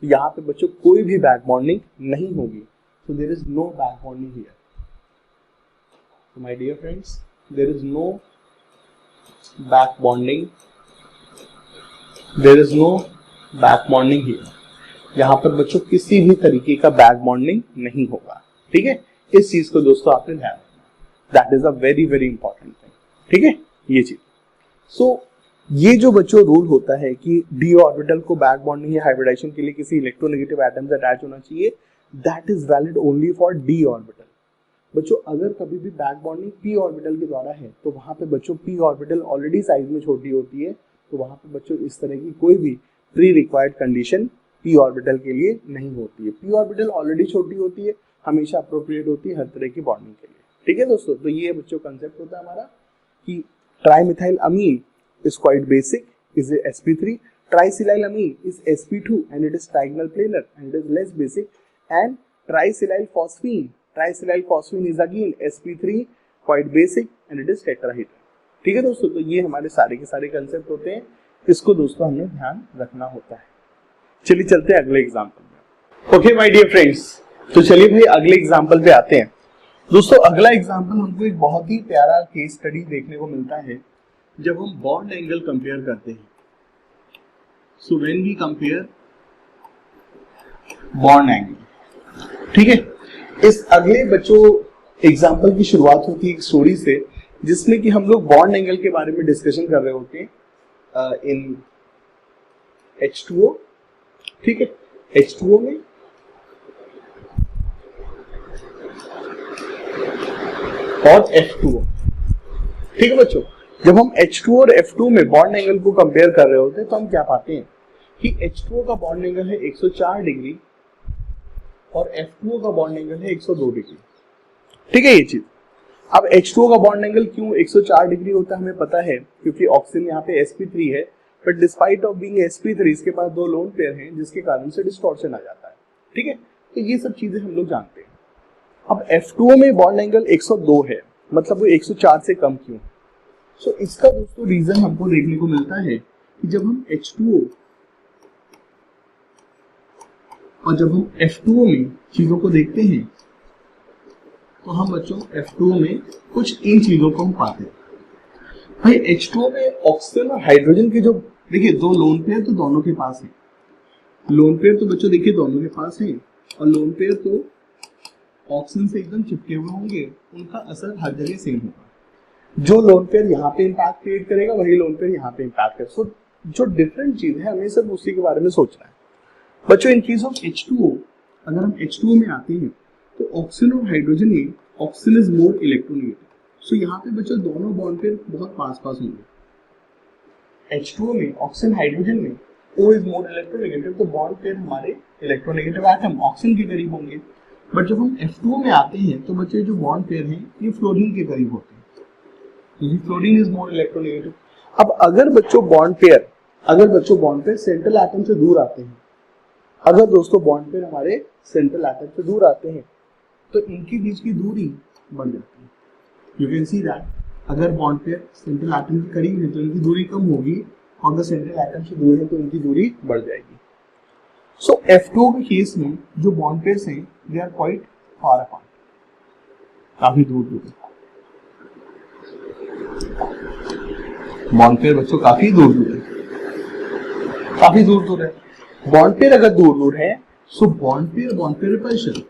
तो यहाँ पे बच्चों कोई भी बैक बॉन्डिंग नहीं होगी। So there is no back bonding here. So my dear friends, there is no back bonding. There is no back bonding here. यहाँ पर बच्चों किसी भी तरीके का बैक बॉन्डिंग नहीं होगा, ठीक है। इस चीज को दोस्तों आपने ध्यान रखना, that is a very very important thing, ठीक है ये चीज। सो ये जो बच्चों रूल होता है कि डी ऑर्बिटल को बैक बॉन्डिंग या हाइब्रिडाइजेशन के लिए किसी इलेक्ट्रोनेगेटिव एटम से अटैच होना चाहिए, that is valid only for D orbital. बच्चों अगर कभी भी बैक बॉन्डिंग पी ऑर्बिटल के द्वारा है तो वहां पे बच्चों पी ऑर्बिटल ऑलरेडी साइज में छोटी होती है, तो वहां पे बच्चों इस तरह की कोई भी pre required condition P orbital के लिए नहीं होती है। पी ऑर्बिटल ऑलरेडी छोटी होती है, हमेशा अप्रोप्रिएट होती है हर तरह की बॉन्डिंग के लिए, ठीक है दोस्तों। तो ये बच्चों कंसेप्ट होता है हमारा कि trimethyl amine is quite basic, is sp3, trisilyl amine is sp2 and it is trigonal planar and it is less basic, and trisilyl phosphine is again sp3 quite basic and it is tetrahedral, ठीक है दोस्तों। तो ये हमारे सारे के सारे concept होते हैं, इसको दोस्तों हमें ध्यान रखना होता है। चलिए चलते हैं अगले एग्जांपल में। ओके माय डियर फ्रेंड्स, तो चलिए भाई अगले एग्जांपल पे आते हैं। दोस्तों अगला एग्जांपल हमको एक बहुत ही प्यारा केस स्टडी देखने को मिलता है जब हम बॉन्ड एंगल कंपेयर करते हैं। So when we compare bond angle, ठीक है। इस अगले बच्चों एग्जांपल की शुरुआत होती है एक स्टोरी से जिसमें कि हम लोग बॉन्ड एंगल के बारे में डिस्कशन कर रहे होते हैं इन H2O, ठीक है। H2O में और F2O, ठीक है बच्चों। जब हम H2O और F2O में बॉन्ड एंगल को कंपेयर कर रहे होते हैं तो हम क्या पाते हैं कि H2O का बॉन्ड एंगल है 104 डिग्री और F2O का बॉन्ड एंगल है 102 डिग्री, ठीक है ये चीज। अब H2O का बॉन्ड एंगल क्यों 104 डिग्री होता है हमें पता है, क्योंकि ऑक्सीजन यहाँ पे sp3 है, but despite of being sp3 इसके पास दो लोन पेयर हैं जिसके कारण से डिस्टॉर्शन आ जाता है, ठीक है। तो ये सब चीजें हम लोग जानते हैं। अब F2O में बॉन्ड एंगल 102 है, मतलब वो 104 से कम क्यों। सो इसका दोस्तों रीजन हमको देखने को मिलता है कि जब हम H2O और जब हम F2O में चीजों को देखते हैं तो हम बच्चों F2O में कुछ इन चीजों को हम पाते हैं। भाई H2O में ऑक्सीजन और हाइड्रोजन के जो देखिए दो लोन पेयर तो दोनों के पास है, लोन पेयर तो बच्चों देखिए दोनों के पास है, और लोन पेयर तो ऑक्सीजन से एकदम चिपके हुए होंगे, उनका असर हर जगह सेम होगा। जो लोन पेयर यहाँ पे इम्पैक्ट क्रिएट करेगा वही लोन पेयर यहाँ पे इम्पैक्ट करेगा। सो जो डिफरेंट चीज है हमें सब उसी के बारे में सोचना है। बच्चों इन केस ऑफ H2O, अगर हम H2O में आते हैं तो ऑक्सीजन और हाइड्रोजन में ऑक्सीजन इज मोर इलेक्ट्रोनेगेटिव। सो यहाँ पे बच्चों दोनों बॉन्ड पेयर बहुत पास पास होंगे। H2O में ऑक्सीजन हाइड्रोजन में O इज मोर इलेक्ट्रोनेगेटिव, तो बॉन्ड पेयर हमारे इलेक्ट्रोनेगेटिव एटम ऑक्सीजन के करीब होंगे। बट जब हम F2O में आते हैं तो बच्चों जो बॉन्ड पेयर हैं ये फ्लोरीन के करीब होते हैं, क्योंकि फ्लोरीन इज मोर इलेक्ट्रोनेगेटिव। अब अगर बच्चों बॉन्ड पेयर सेंट्रल एटम से दूर आते हैं, अगर दोस्तों बॉन्ड पेयर हमारे सेंट्रल एटम से दूर आते हैं तो इनके बीच की दूरी बढ़ जाती है। यू कैन सी दैट अगर बॉन्ड पेयर सेंट्रल एटम के करीब है तो इनकी दूरी कम होगी, और अगर सेंट्रल एटम से दूर है तो इनकी दूरी बढ़ जाएगी। सो F2O के केस में जो बॉन्ड पेयर्स हैं they are quite far apart, काफी दूर दूर है बॉन्ड पेयर बच्चों, काफी दूर दूर है। बॉन्ड पेयर अगर दूर दूर है so bond pair repulsion,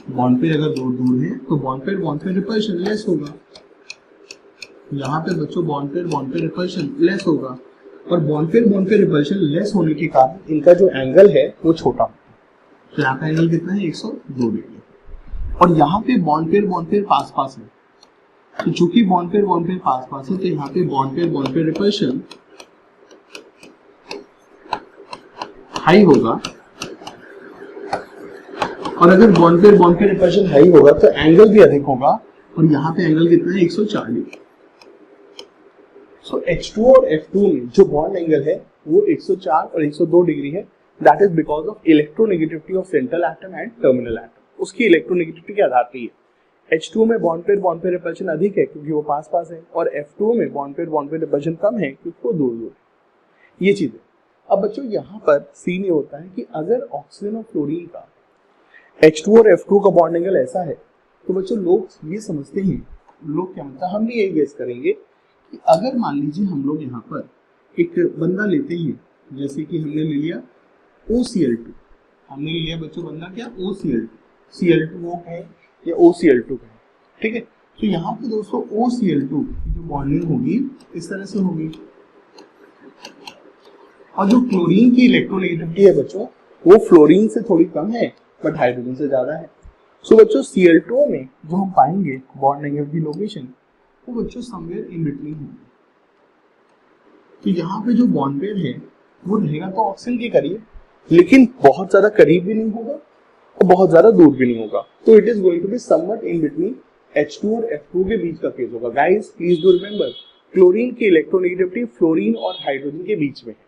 bond pair अगर दूर दूर है तो बॉन्ड पेयर रिपल्शन लेस होगा। यहाँ पे बच्चों बॉन्ड पेयर रिपल्शन लेस होगा, और बॉन्ड पेयर रिपल्शन लेस होने के कारण इनका जो एंगल है वो छोटा होता है। तो यहाँ का एंगल कितना है 102 डिग्री, और यहाँ पे बॉन्ड पेयर पास पास है, तो चूंकि बॉन्ड पेयर पास पास है तो यहाँ पे बॉन्ड पेयर रिपल्शन हाई होगा, और अगर बॉन्ड पेयर रिपल्शन हाई होगा तो एंगल भी अधिक होगा, और यहाँ पे एंगल कितना है 104 डिग्री। सो H2O और F2O में जो बॉन्ड एंगल है वो 104 और 102 डिग्री है। That is because of electronegativity of central atom and terminal atom, उसकी इलेक्ट्रोनेगेटिविटी के आधार पर ही है। H2O में बॉन्ड पेयर रिपल्शन अधिक है क्योंकि वो पास पास है, और F2O में बॉन्ड पेयर रिपल्शन कम है क्योंकि वो दूर दूर है। ये चीज है। अब बच्चों यहाँ पर सीन ये होता है कि अगर ऑक्सीजन और फ्लोरीन का H2O और F2O का बॉन्ड एंगल ऐसा है तो बच्चों लोग ये समझते हैं, लोग क्या मतलब हम भी यही गेस करेंगे कि अगर मान लीजिए हम लोग यहाँ पर एक बंदा लेते हैं, जैसे कि हमने ले लिया OCl2, हमने ले लिया बच्चों बंदा क्या OCl2, Cl2O है या OCl2 है, ठीक है। तो यहाँ पे दोस्तों OCl2 की जो बॉन्डिंग होगी इस तरह से होगी, और जो क्लोरीन की इलेक्ट्रोनेगेटिविटी है बच्चों वो फ्लोरीन से थोड़ी कम है बट हाइड्रोजन से ज्यादा है। सो बच्चों Cl2O में जो हम पाएंगे बॉन्ड एंगल की लोकेशन वो बच्चों समवेयर इन बिटवीन होगी। तो यहाँ पे जो बॉन्ड पेयर है वो रहेगा तो ऑक्सीजन के करीब, लेकिन बहुत ज्यादा करीब भी नहीं होगा और बहुत ज्यादा दूर भी नहीं होगा, तो it is going to be somewhat in between H2 और F2 के बीच का केस होगा। Guys please do remember, chlorine की इलेक्ट्रोनेगेटिविटी फ्लोरीन और हाइड्रोजन के बीच में है,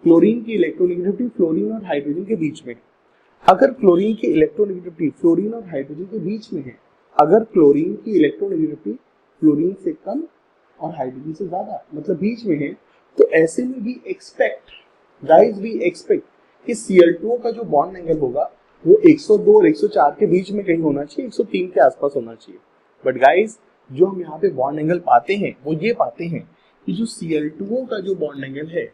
क्लोरीन की इलेक्ट्रोनेगेटिविटी फ्लोरीन और हाइड्रोजन के बीच में। अगर क्लोरीन की इलेक्ट्रोनेगेटिविटी फ्लोरीन और हाइड्रोजन के बीच में है, अगर क्लोरीन की इलेक्ट्रोनेगेटिविटी फ्लोरीन से कम और हाइड्रोजन से ज्यादा मतलब बीच में है, तो ऐसे में भी एक्सपेक्ट कि Cl2O का जो बॉन्ड एंगल होगा वो 102 और 104 के बीच में कहीं होना चाहिए, 103 के आसपास होना चाहिए। बट गाइस जो हम यहाँ पे बॉन्ड एंगल पाते हैं वो ये पाते हैं कि जो Cl2O का जो बॉन्ड एंगल है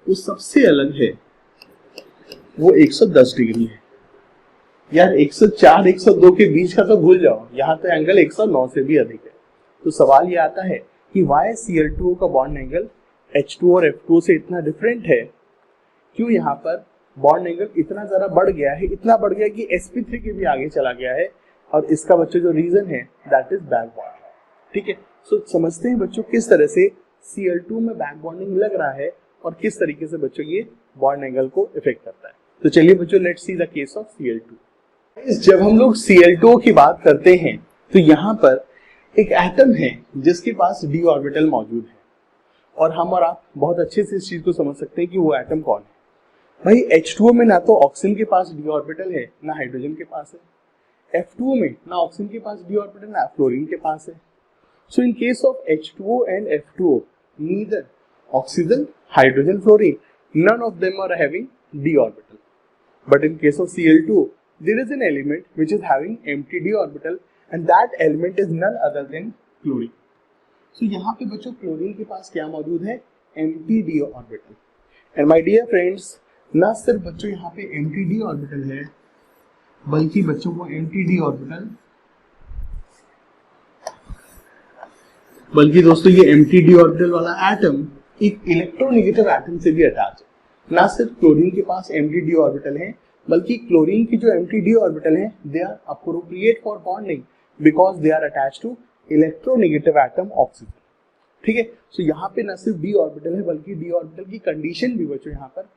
वो सबसे अलग है, वो 110 डिग्री है। यार 104 102 के बीच का तो भूल जाओ, यहाँ तो एंगल 109 से भी अधिक है। तो सवाल ये आता है कि वाई Cl2O का बॉन्ड एंगल H2 और F2 से इतना डिफरेंट है, क्यों यहाँ पर बॉन्ड एंगल इतना ज्यादा बढ़ गया है, इतना बढ़ गया कि sp3 के भी आगे चला गया है, और इसका बच्चों जो रीजन है दैट इज बैक बॉन्ड। ठीक है, सो समझते हैं बच्चों किस तरह से Cl2 में बैक बॉन्डिंग लग रहा है और किस तरीके से बच्चों ये बॉन्ड एंगल को इफेक्ट करता है। तो चलिए बच्चों let's see the case of Cl2। जब हम लोग Cl2 की बात करते हैं तो यहाँ पर एक एटम है जिसके पास d ऑर्बिटल मौजूद है, और हम और आप बहुत अच्छे से इस चीज को समझ सकते हैं कि वो एटम कौन है। भाई H2O में ना तो ऑक्सीजन के पास d ऑर्बिटल है ना हाइड्रोजन के पास है, F2O में ना ऑक्सीजन के पास d ऑर्बिटल ना फ्लोरीन के पास है। So in case of H2O and F2O, neither oxygen, hydrogen, fluorine, none of them are having d orbital. But in case of Cl2, there is an element which is having empty d orbital, and that element is none other than chlorine. So यहाँ पे बच्चों chlorine के पास क्या मौजूद है, empty d orbital. And my dear friends, ना सिर्फ बच्चों यहाँ पे empty d orbital है, बल्कि बच्चों को empty d orbital, बल्कि दोस्तों ये empty d orbital वाला एटम एक इलेक्ट्रोनेगेटिव एटम से भी अटैच है। ना सिर्फ क्लोरीन के पास एम्प्टी d ऑर्बिटल है, बल्कि क्लोरीन की जो एम्प्टी d ऑर्बिटल है they are appropriate for bonding because they are attached to electronegative atom oxygen. ठीक है, सो यहाँ पे ना सिर्फ d ऑर्बिटल है बल्कि d ऑर्बिटल की कंडीशन भी बच्चों यहाँ पर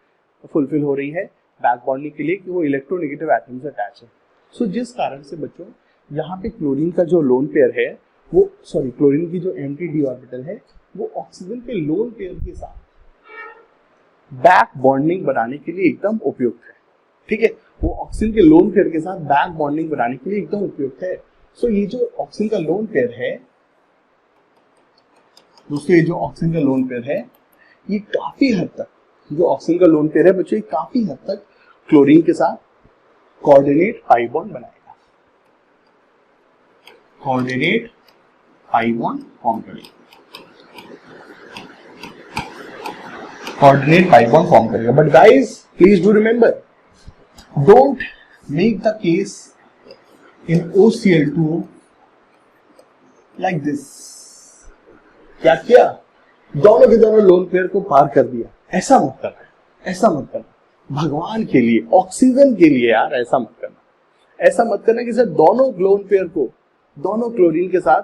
फुलफिल हो रही है बैक बॉन्डिंग के लिए कि वो इलेक्ट्रोनेगेटिव एटम से अटैच है। सो जिस कारण से बच्चों यहाँ पे क्लोरीन का जो लोन पेयर है वो क्लोरीन की जो एम्प्टी d ऑर्बिटल है वो ऑक्सीजन के लोन पेयर के साथ बैक बॉन्डिंग बनाने के लिए एकदम उपयुक्त है। ठीक है, वो ऑक्सीजन के लोन पेयर के साथ बैक बॉन्डिंग बनाने के लिए एकदम उपयुक्त है। सो ये जो ऑक्सीजन का लोन पेयर है दोस्तों, ये जो ऑक्सीजन का लोन पेयर है ये काफी हद तक जो ऑक्सीजन का लोन पेयर है बच्चों ये काफी हद तक क्लोरीन के साथ कोऑर्डिनेट पाई बॉन्ड बनाएगा, कोऑर्डिनेट पाई बॉन्ड फॉर्म करेगा, कोऑर्डिनेट पाई बॉन्ड फॉर्म करेगा। But guys please do remember, don't make the case in OCl2 like this. क्या किया, दोनों के दोनों लोन पेयर को पार कर दिया। ऐसा मत करना, ऐसा मत करना, भगवान के लिए, ऑक्सीजन के लिए यार ऐसा मत करना। ऐसा मत करना कि सर दोनों लोन पेयर को दोनों क्लोरीन के साथ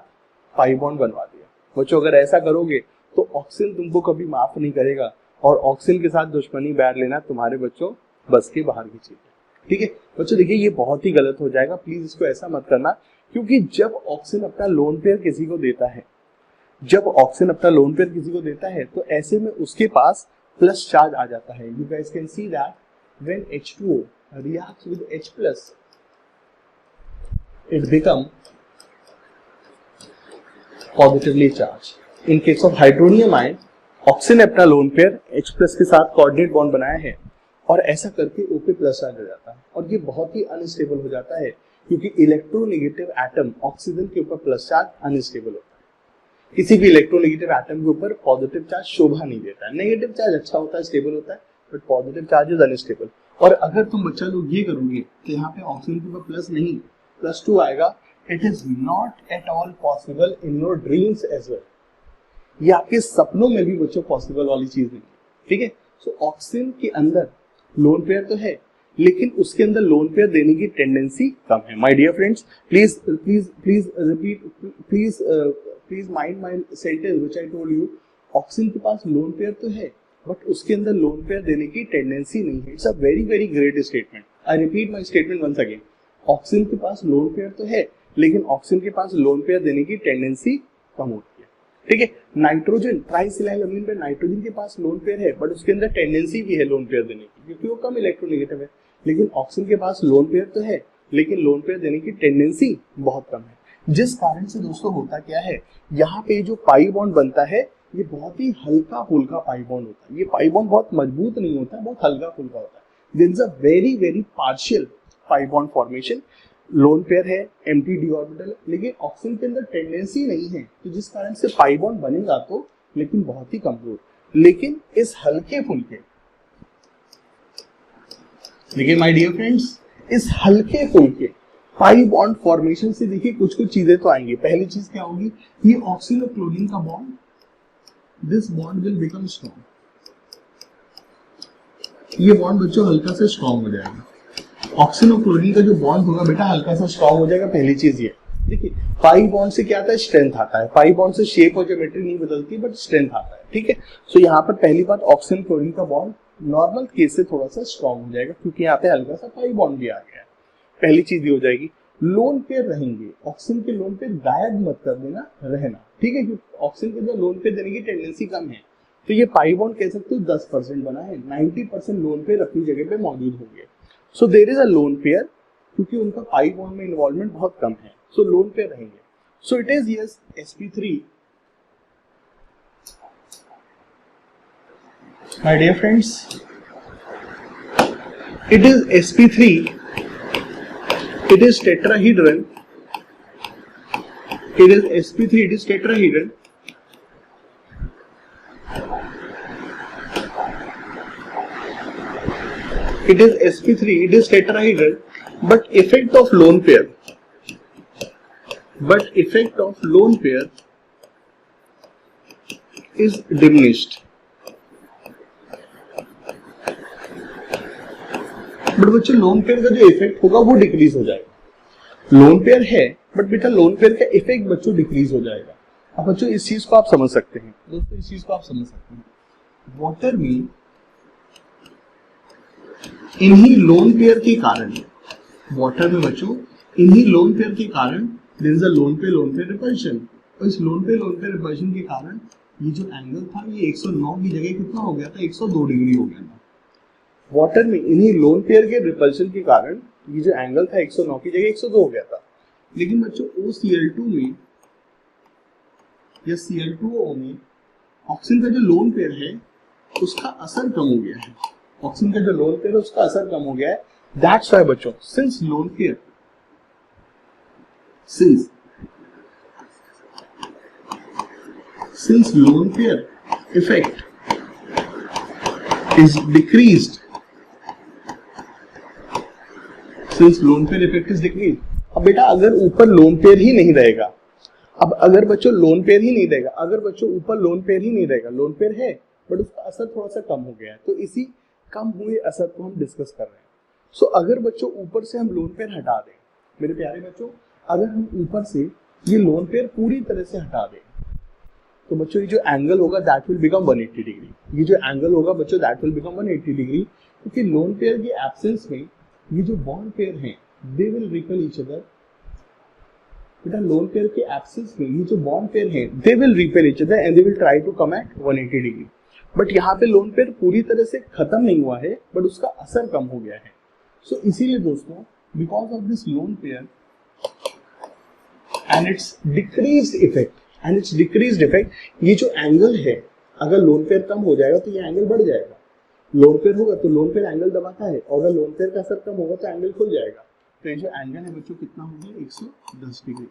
पाई बॉन्ड बनवा दिया। बच्चों अगर ऐसा करोगे तो ऑक्सीजन तुमको कभी माफ नहीं करेगा और ऑक्सीजन के साथ दुश्मनी बैठ लेना तुम्हारे बच्चों बस के बाहर की चीज है। ठीक है बच्चों, देखिए ये बहुत ही गलत हो जाएगा, प्लीज इसको ऐसा मत करना। क्योंकि जब ऑक्सीजन अपना लोन पेयर किसी को देता है, जब ऑक्सीजन अपना लोन पेयर किसी को देता है तो ऐसे में उसके पास प्लस चार्ज आ जाता है। You guys can see that when H2O reacts with H+, it become positively charged. In case of hydronium ion, oxygen ने अपना लोन पेयर H+ के साथ कोऑर्डिनेट बॉन्ड बनाया है और ऐसा करके O पे प्लस चार्ज हो जाता है और ये बहुत ही अनस्टेबल हो जाता है क्योंकि इलेक्ट्रोनेगेटिव एटम ऑक्सीजन के ऊपर प्लस चार्ज अनस्टेबल होता है। किसी भी इलेक्ट्रोनेगेटिव एटम के ऊपर पॉजिटिव चार्ज शोभा नहीं देता है। नेगेटिव चार्ज अच्छा होता है, स्टेबल होता है, but positive charge is unstable. और अगर तुम बच्चा लोग ये करोगे कि यहाँ पे ऑक्सीजन के ऊपर प्लस नहीं +2 आएगा, it is not at all possible in your dreams as well. ये आपके सपनों में भी बच्चों पॉसिबल वाली चीज नहीं है। ठीक है, सो ऑक्सीजन के अंदर लोन पेयर तो है लेकिन उसके अंदर लोन पेयर देने की टेंडेंसी कम है। My dear friends, please please please repeat, please mind my sentence which I told you. Oxygen के पास लोन पेयर तो है बट उसके अंदर लोन पेयर देने की टेंडेंसी नहीं है। It's a very very great statement. I repeat my statement once again, oxygen के पास लोन पेयर तो है लेकिन ऑक्सीजन के पास लोन पेयर देने की टेंडेंसी कम होती है। ठीक है, नाइट्रोजन ट्राइसिलाइलअमीन पे नाइट्रोजन के पास लोन पेयर है बट उसके अंदर टेंडेंसी भी है लोन पेयर देने की क्योंकि वो कम इलेक्ट्रोनेगेटिव है। लेकिन ऑक्सीजन के पास लोन पेयर तो है लेकिन लोन पेयर देने की टेंडेंसी बहुत कम है। जिस कारण से दोस्तों होता क्या है, यहाँ पे जो पाई बॉन्ड बनता है ये बहुत ही हल्का फुल्का पाई बॉन्ड होता है। ये पाई बॉन्ड बहुत मजबूत नहीं होता, बहुत हल्का फुल्का होता है। There is a very very partial pi bond formation. Lone pair है, एम्प्टी डी ऑर्बिटल, लेकिन ऑक्सीजन के अंदर टेंडेंसी नहीं है तो जिस कारण से पाई बॉन्ड बनेगा तो लेकिन बहुत ही कमजोर। लेकिन इस हल्के फुल्के, लेकिन माय डियर फ्रेंड्स, इस हल्के फुल्के पाई बॉन्ड फॉर्मेशन से देखिए कुछ कुछ चीजें तो आएंगी। पहली चीज क्या होगी, ये ऑक्सीजन और क्लोरीन का bond, this bond will become strong. ये बॉन्ड बच्चों हल्का से स्ट्रॉन्ग हो जाएगा। ऑक्सीजन और क्लोरीन का जो बॉन्ड होगा बेटा हल्का सा स्ट्रॉन्ग हो जाएगा। पहली चीज ये देखिए, पाई बॉन्ड से क्या आता है, स्ट्रेंथ आता है। पाई बॉन्ड से शेप और ज्योमेट्री नहीं बदलती बट स्ट्रेंथ आता है। ठीक है, सो यहाँ पर पहली बात ऑक्सीजन क्लोरीन का बॉन्ड नॉर्मल केस से थोड़ा सा स्ट्रॉन्ग हो जाएगा क्योंकि यहाँ पे हल्का सा पाई बॉन्ड भी आ गया है। पहली चीज ये हो जाएगी। लोन पेयर रहेंगे, ऑक्सीजन के लोन पेयर गायब मत कर देना, रहना। ठीक है, क्योंकि ऑक्सीजन के अंदर लोन पेयर देने की टेंडेंसी कम है तो ये पाई बॉन्ड कह सकते हो 10% बना है, 90% लोन पेयर अपनी जगह पे मौजूद होंगे। So there is a lone pair क्योंकि उनका पाई बॉन्ड में इन्वॉल्वमेंट बहुत कम है, सो लोन पेयर रहेंगे। So it is yes sp3। My dear friends, it is sp3, it is tetrahedron, it is sp3, it is tetrahedron, it is sp3, it is tetrahedron, but effect of lone pair is diminished. But बच्चों lone pair का जो effect होगा वो decrease हो जाएगा। Loan pair है but बेटा lone pair का इफेक्ट बच्चों डिक्रीज हो जाएगा। अब बच्चों इस चीज को आप समझ सकते हैं, दोस्तों इस चीज को आप समझ सकते हैं। वाटर में इन्हीं लोन पेयर के कारण, वाटर में बच्चों इन्हीं लोन पेयर के कारण there is a lone pair repulsion, और इस लोन पेयर रिपल्शन के कारण ये जो एंगल था ये 109 की जगह कितना हो गया था, 102 डिग्री हो गया था। वाटर में इन्हीं लोन पेयर के रिपल्शन के कारण ये जो एंगल था 109 की जगह 102 हो गया था। लेकिन बच्चों OCl2 में या Cl2O में ऑक्सीजन का जो लोन पेयर है उसका असर कम हो गया है। ऑक्सीजन का जो लोन पेयर है उसका असर कम हो गया है। दैट्स व्हाई बच्चों since lone pair effect is decreased, अब बेटा अगर ऊपर लोन पेयर ही नहीं रहेगा, अब अगर बच्चों लोन पेयर ही नहीं रहेगा, अगर बच्चों ऊपर लोन पेयर ही नहीं रहेगा, लोन पेयर है बट उसका असर थोड़ा सा कम हो गया है, तो इसी कम हुए असर को हम डिस्कस कर रहे हैं। सो अगर बच्चों ऊपर से हम लोन पेयर हटा दें, मेरे प्यारे बच्चों अगर हम ऊपर से ये लोन पेयर पूरी तरह से हटा दें, तो बच्चों ये जो एंगल होगा दैट विल बिकम 180 डिग्री। ये जो एंगल होगा बच्चों दैट विल बिकम 180 डिग्री, क्योंकि लोन पेयर की एब्सेंस में ये जो बॉन्ड पेयर हैं they will repel each other. बेटा लोन पेयर के एब्सेंस में ये जो बॉन्ड पेयर हैं they will repel each other and they will try to come at 180 degree. But यहाँ पे लोन पेयर पूरी तरह से खत्म नहीं हुआ है बट उसका असर कम हो गया है। सो इसीलिए दोस्तों because of this lone pair and it's decreased effect, ये जो एंगल है अगर लोन पेयर कम हो जाएगा तो ये एंगल बढ़ जाएगा। लोन पेयर होगा तो लोन पेयर एंगल दबाता है, और अगर लोन पेयर का असर कम होगा तो एंगल खुल जाएगा। तो ये जो एंगल है बच्चों कितना हो गया 110 degree.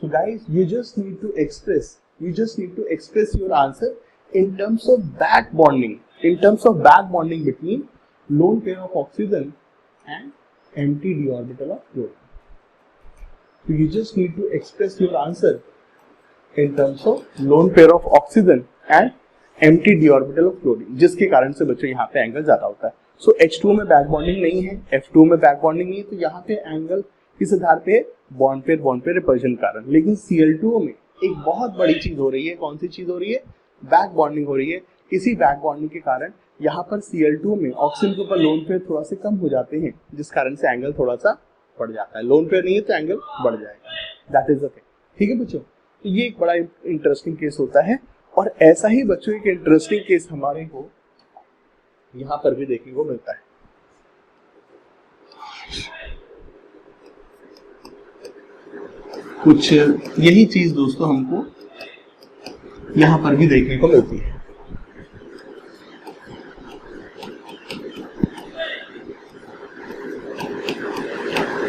So guys you just need to express your answer in terms of back bonding between lone pair of oxygen and empty d orbital of fluorine. So you just need to express your answer in terms of lone pair of oxygen and empty d orbital of fluorine, जिसके कारण से बच्चों यहाँ पे angle ज्यादा होता है। So H2 में बैक बॉन्डिंग नहीं है, F2 में बैक बॉन्डिंग नहीं है, तो यहाँ पे एंगल किस आधार पे, बॉन्ड पेयर रिपल्शन कारण। लेकिन Cl2O में एक बहुत बड़ी चीज हो रही है, कौन सी चीज हो रही है, बैक बॉन्डिंग हो रही है। इसी बैक बॉन्डिंग के कारण यहाँ पर Cl2 में ऑक्सीजन के ऊपर लोन पेयर थोड़ा से कम हो जाते हैं, जिस कारण से एंगल थोड़ा सा बढ़ जाता है। लोन पेयर नहीं है तो एंगल बढ़ जाएगा, दैट इज द थिंग। ठीक है बच्चों, तो ये एक बड़ा इंटरेस्टिंग केस होता है, और ऐसा ही बच्चों एक इंटरेस्टिंग केस हमारे को यहाँ पर भी देखने को मिलता है। कुछ यही चीज दोस्तों हमको यहाँ पर भी देखने को मिलती है।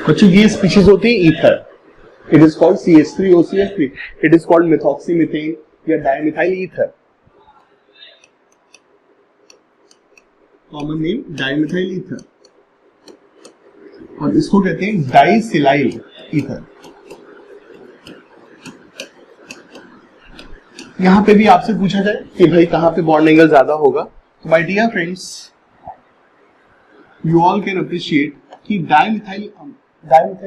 बच्चों ये स्पीशीज होती है ether, it is called CH3OCH3, it is called methoxymethane या dimethyl ether, common name dimethyl ether, और इसको कहते हैं डाइसिलाइल ईथर। यहां पे भी आपसे पूछा जाए कि भाई कहां पे बॉन्ड एंगल ज्यादा होगा, तो my dear friends you all can appreciate कि डाइमिथाइल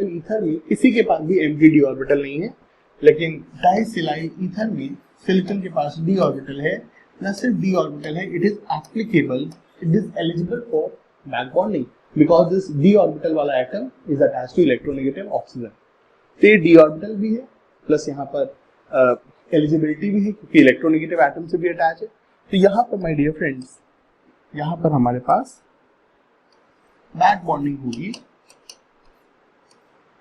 ईथर में किसी के पास भी एम्प्टी डी ऑर्बिटल नहीं है, लेकिन डाइसिलाइल ईथर में सिलिकॉन के पास डी ऑर्बिटल है। न सिर्फ डी ऑर्बिटल है, it is applicable, it is eligible for back bonding because this d orbital वाला atom is attached to electronegative oxygen. तो ये डी ऑर्बिटल भी है प्लस यहाँ पर एलिजिबिलिटी भी है क्योंकि इलेक्ट्रोनेगेटिव एटम से भी अटैच है। तो यहाँ पर माय डियर फ्रेंड्स, यहाँ पर हमारे पास बैक बॉन्डिंग होगी,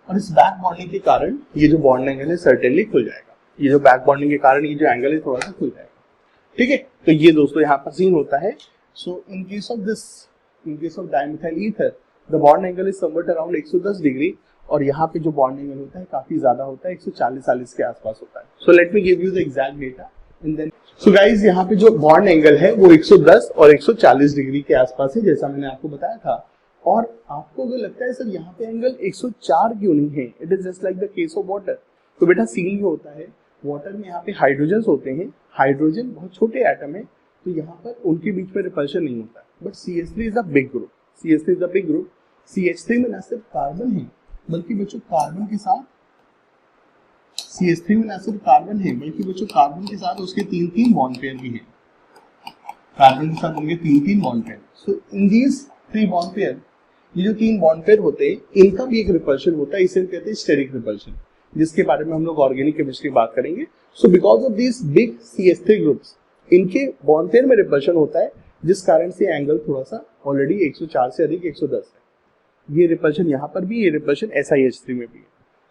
और इस बैक बॉन्डिंग के कारण ये जो बॉन्ड एंगल है सर्टेनली खुल जाएगा। ये जो बैक बॉन्डिंग के कारण ये जो एंगल है थोड़ा सा खुल जाएगा। ठीक है, तो ये दोस्तों यहाँ पर सीन होता है। So in case of dimethyl ether the bond angle is somewhat around 110 degree, और यहाँ पे जो बॉन्ड एंगल होता है काफी ज्यादा होता है, 140 के आसपास होता है। So let me give you the exact data and then so guys यहाँ पे जो बॉन्ड एंगल है वो 110 और 140 डिग्री के आसपास है, जैसा मैंने आपको बताया था। और आपको अगर लगता है सर यहाँ पे एंगल 104 क्यों नहीं है, it is just like the case of water, तो बेटा सीन ये होता है वाटर में यहाँ पे हाइड्रोजन होते हैं, हाइड्रोजन बहुत छोटे एटम है, तो यहाँ पर उनके बीच में रिपल्शन नहीं होता। But CH3 is a big group, CH3 में ना सिर्फ कार्बन है बल्कि बच्चों कार्बन के साथ CH3 में ना सिर्फ कार्बन है बल्कि बच्चों कार्बन के साथ उसके 3-3 बॉन्ड पेयर भी हैं। कार्बन के साथ उनके 3-3 bond pair. So in these 3 bond pair, ये जो 3 बॉन्ड पेयर होते हैं इनका भी एक रिपल्शन होता है, इसे कहते हैं स्टेरिक रिपल्शन, जिसके बारे में हम लोग ऑर्गेनिक केमिस्ट्री बात करेंगे। सो because of this big CH3 groups, इनके बॉन्ड पेयर में रिपल्शन होता है, जिस कारण से एंगल थोड़ा सा ऑलरेडी 104 से अधिक 110 है। ये रिपल्शन यहाँ पर भी, ये रिपल्शन SiH3 में भी है।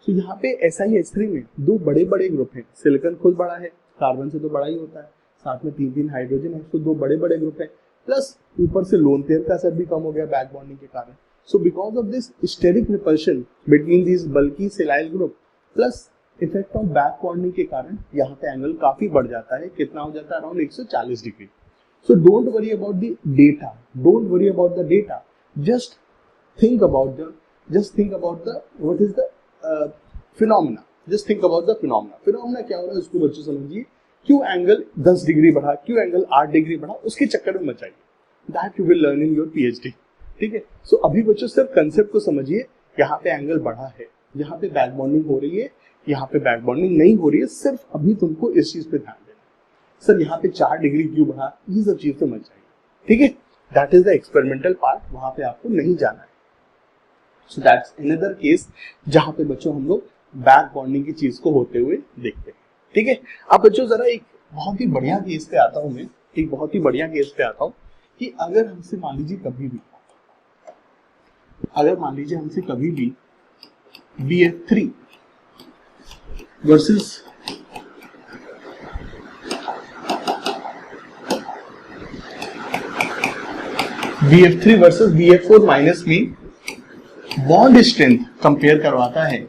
तो यहाँ पे SiH3 में 2 बड़े बड़े ग्रुप हैं। सिलिकॉन खुद बड़ा है, कार्बन से तो बड़ा ही होता है, साथ में 3-3 हाइड्रोजन है, तो 2 बड़े बड़े ग्रुप हैं, प्लस ऊपर से लोन पेयर का असर भी कम हो गया बैक बॉन्डिंग के कारण। So because of this steric repulsion between this bulky silyl group plus effect of back bonding के कारण यहाँ पे एंगल काफी बढ़ जाता है। कितना हो जाता है? Around 140 degree. So don't worry about the data, don't worry about the data, just think about the what is the phenomena, just think about the phenomena. Phenomena क्या हो रहा है उसको बच्चों समझिए। क्यों एंगल 10 डिग्री बढ़ा, क्यों एंगल 8 डिग्री बढ़ा, उसके चक्कर में मत जाइए, that you will learn in your PhD। ठीक है, सो अभी बच्चों सिर्फ कंसेप्ट को समझिए। यहाँ पे एंगल बढ़ा है, यहाँ पे बैक बॉन्डिंग हो रही है, यहाँ पे बैक बॉन्डिंग नहीं हो रही है, सिर्फ अभी तुमको इस चीज पे ध्यान देना। सर यहाँ पे 4 डिग्री क्यों बढ़ा, ये सब चीज से मत जाइए। ठीक है, that is the experimental part, वहां पे आपको नहीं जाना है। सो दैट्स अनदर केस जहां पे बच्चों हम लोग बैक बॉन्डिंग की चीज को होते हुए देखते हैं। ठीक है, अब बच्चों जरा एक बहुत ही बढ़िया केस पे आता हूं मैं, एक बहुत ही बढ़िया केस पे आता हूं कि अगर हमसे मान लीजिए कभी भी BF3 वर्सेस BF4 माइनस में बॉन्ड स्ट्रेंथ कंपेयर करवाता है,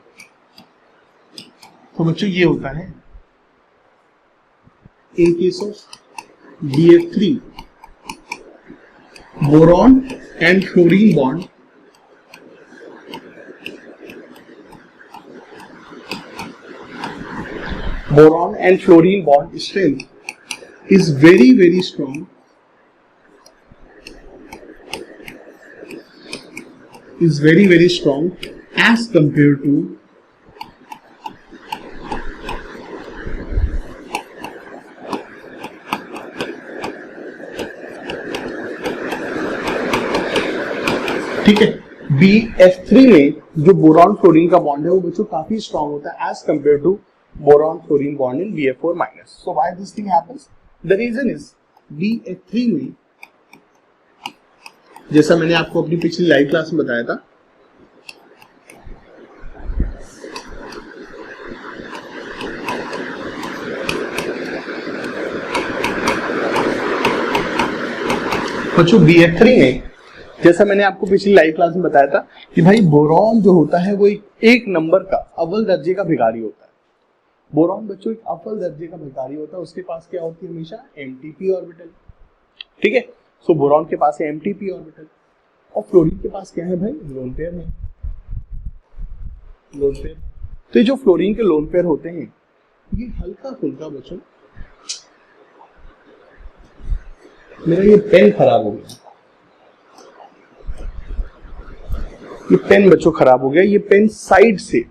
तो बच्चों ये होता है in case of BF3 boron and fluorine bond strength is very strong, as compared to ठीक है, BF3 में जो बोरॉन फ्लोरीन का बॉन्ड है वो बच्चों काफी स्ट्रांग होता है as compare to boron fluorine bond in BF4 minus. So why this thing happens? The reason is BF3 में, जैसा मैंने आपको अपनी पिछली लाइव क्लास में बताया था, बच्चों BF3 में, जैसा मैंने आपको पिछली लाइव क्लास में बताया था कि भाई बोरॉन जो होता है वो एक नंबर का अव्वल दर्जे का भिखारी होता है। बोरॉन बच्चों एक अव्वल दर्जे का भिखारी होता है, उसके पास क्या होती है? हमेशा MTP ऑर्बिटल। ठीक है, सो बोरॉन के पास है MTP ऑर्बिटल और फ्लोरीन के पास क्या है भाई? लोन पेयर है, लोन पेयर। तो ये जो फ्लोरीन के लोन पेयर होते हैं ये हल्का फुल्का, बच्चों मेरा ये पेन खराब हो गया, ये पेन बच्चों खराब हो गया। ये पेन साइड से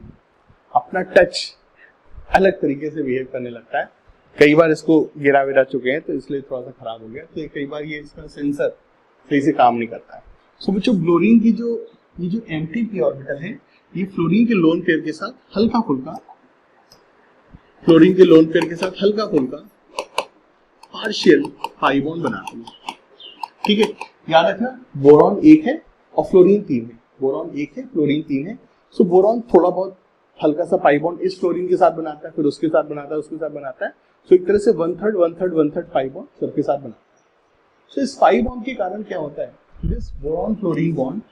अपना टच अलग तरीके से बिहेव करने लगता है। कई बार इसको गिरा विरा चुके हैं तो इसलिए थोड़ा सा खराब हो गया। तो कई बार ये इसका सेंसर सही से काम नहीं करता है। सो बच्चों फ्लोरीन की ये जो MTP ऑर्बिटल है ये फ्लोरीन के लोन पेयर के साथ हल्का फुल्का पार्शियल पाई बॉन्ड बनाती है। ठीक है, याद रखना बोरॉन 1 है और फ्लोरीन 3 है, बोरॉन 1 है फ्लोरीन 3 है। सो बोरॉन थोड़ा बहुत हल्का सा पाई बॉन्ड इस फ्लोरीन के साथ बनाता है, फिर उसके साथ बनाता है, उसके साथ बनाता है। सो एक तरह से 1/3 पाई बॉन्ड सबके साथ बनाता है। सो इस पाई बॉन्ड के कारण क्या होता है? This boron fluorine bond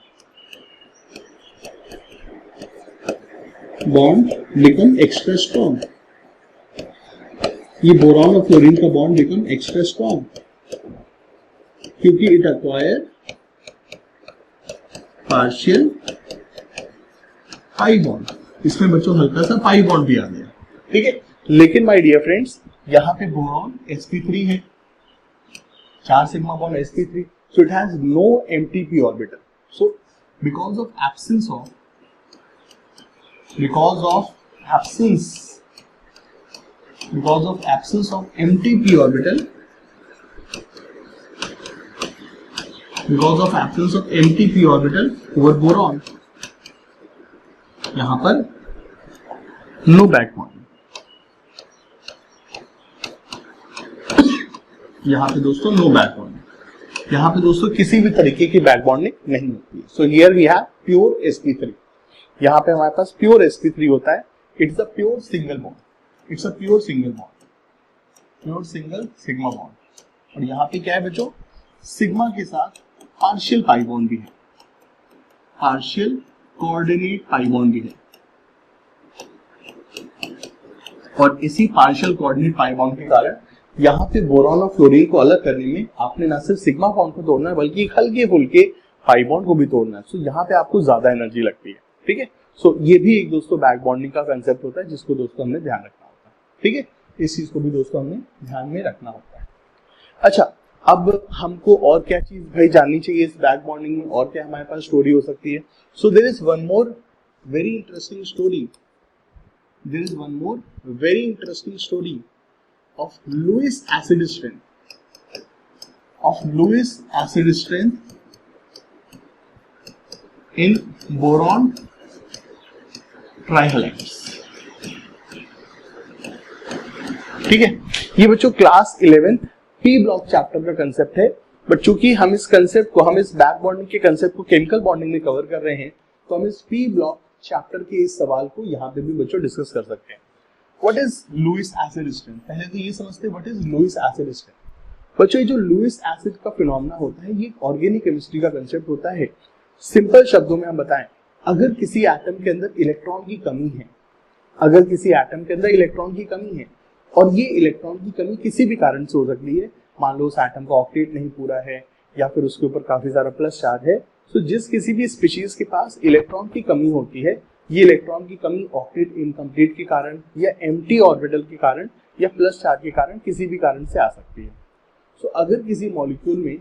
become extra strong. ये बोरॉन और फ्लोरीन का बॉन्ड बिकम एक्स्ट्रा स्ट्रॉन्ग क्योंकि it acquire partial pi bond. इसमें बच्चों हल्का सा पाई बॉन्ड भी आ गया। ठीक है, लेकिन माय डियर फ्रेंड्स यहाँ पे बोरॉन sp3 है, 4 sigma bond sp3, so it has no MTP orbital. So because of absence of empty p orbital, over boron, यहां पर नो बैक बॉन्डिंग, यहां पे दोस्तों नो बैक बॉन्डिंग, यहां पे दोस्तों किसी भी तरीके की बैक बॉन्डिंग नहीं होती है। So here we have pure sp3, यहां पे हमारे पास प्योर sp3 होता है। It's a pure single bond, pure single sigma bond, और यहाँ पे क्या है बच्चों, सिग्मा के साथ पार्शियल पाई बॉन्ड भी है, पार्शियल कोऑर्डिनेट पाई बॉन्ड भी है, और इसी पार्शियल कोऑर्डिनेट पाई बॉन्ड के कारण यहाँ पे बोरॉन और फ्लोरीन को अलग करने में आपने ना सिर्फ सिग्मा बॉन्ड को तोड़ना है बल्कि हल्के फुल्के पाई बॉन्ड को भी तोड़ना है। सो यहाँ पे आपको ज्यादा एनर्जी लगती है, ठीक है। सो ये भी एक दोस्तों बैक बॉन्डिंग का कंसेप्ट होता है जिसको दोस्तों हमने ध्यान रखना होता है, ठीक है। इस चीज को भी दोस्तों हमें ध्यान में रखना होता है। अच्छा, अब हमको और क्या चीज भाई जाननी चाहिए इस बैक बॉन्डिंग में, और क्या हमारे पास स्टोरी हो सकती है। So there is one more very interesting story of Lewis acid strength in boron trihalides, ठीक है। ये बच्चों क्लास 11 पी ब्लॉक चैप्टर का कंसेप्ट है, बट चूंकि हम इस बैक बॉन्डिंग के कंसेप्ट को केमिकल बॉन्डिंग में कवर कर रहे हैं, तो हम इस पी ब्लॉक चैप्टर के इस सवाल को यहाँ पे भी बच्चों डिस्कस कर सकते हैं। What is Lewis acid strength? पहले तो ये समझते हैं what is Lewis acid strength। बच्चों ये जो लुइस एसिड का फिनोमेना होता है ये ऑर्गेनिक केमिस्ट्री का कंसेप्ट होता है। सिंपल शब्दों में हम बताएं, अगर किसी एटम के अंदर इलेक्ट्रॉन की कमी है, और ये इलेक्ट्रॉन की कमी किसी भी कारण से हो सकती है, मान लो उस एटम का ऑक्टेट नहीं पूरा है या फिर उसके ऊपर काफी सारा प्लस चार्ज है, तो जिस किसी भी स्पीशीज के पास इलेक्ट्रॉन की कमी होती है, ये इलेक्ट्रॉन की कमी ऑक्टेट इनकम्प्लीट के कारण या एम्प्टी ऑर्बिटल के कारण या प्लस चार्ज के कारण किसी भी कारण से आ सकती है। सो अगर किसी मॉलिक्यूल में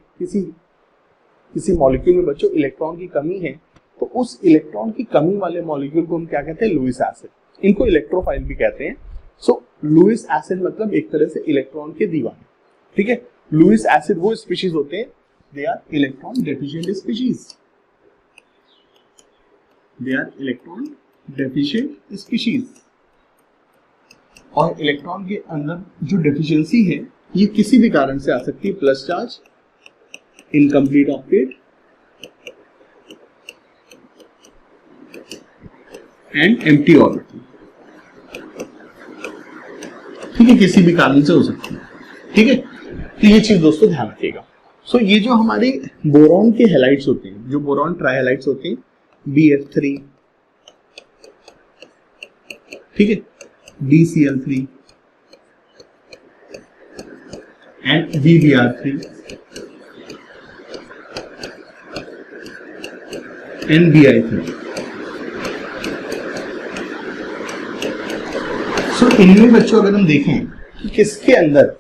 बच्चों इलेक्ट्रॉन की कमी है, तो उस इलेक्ट्रॉन की कमी वाले मॉलिक्यूल को हम क्या कहते हैं, लुइस एसिड। इनको इलेक्ट्रोफाइल भी कहते हैं। सो लुइस एसिड मतलब एक तरह से इलेक्ट्रॉन के दीवाने, ठीक है। लुइस एसिड वो स्पीशीज होते हैं, they are electron deficient species, और इलेक्ट्रॉन के अंदर जो डेफिशिएंसी है ये किसी भी कारण से आ सकती है, plus charge, incomplete octet and empty orbital, ठीक है, किसी भी कारण से हो सकती है, ठीक है। तो ये चीज दोस्तों ध्यान रखिएगा। सो ये जो हमारे बोरॉन के हैलाइड्स होते हैं, जो बोरॉन ट्राइहैलाइड्स होते हैं, BF3, ठीक है, BCl3 and BBr3 and Bi3। सो इनमें बच्चों अगर हम देखें कि किसके अंदर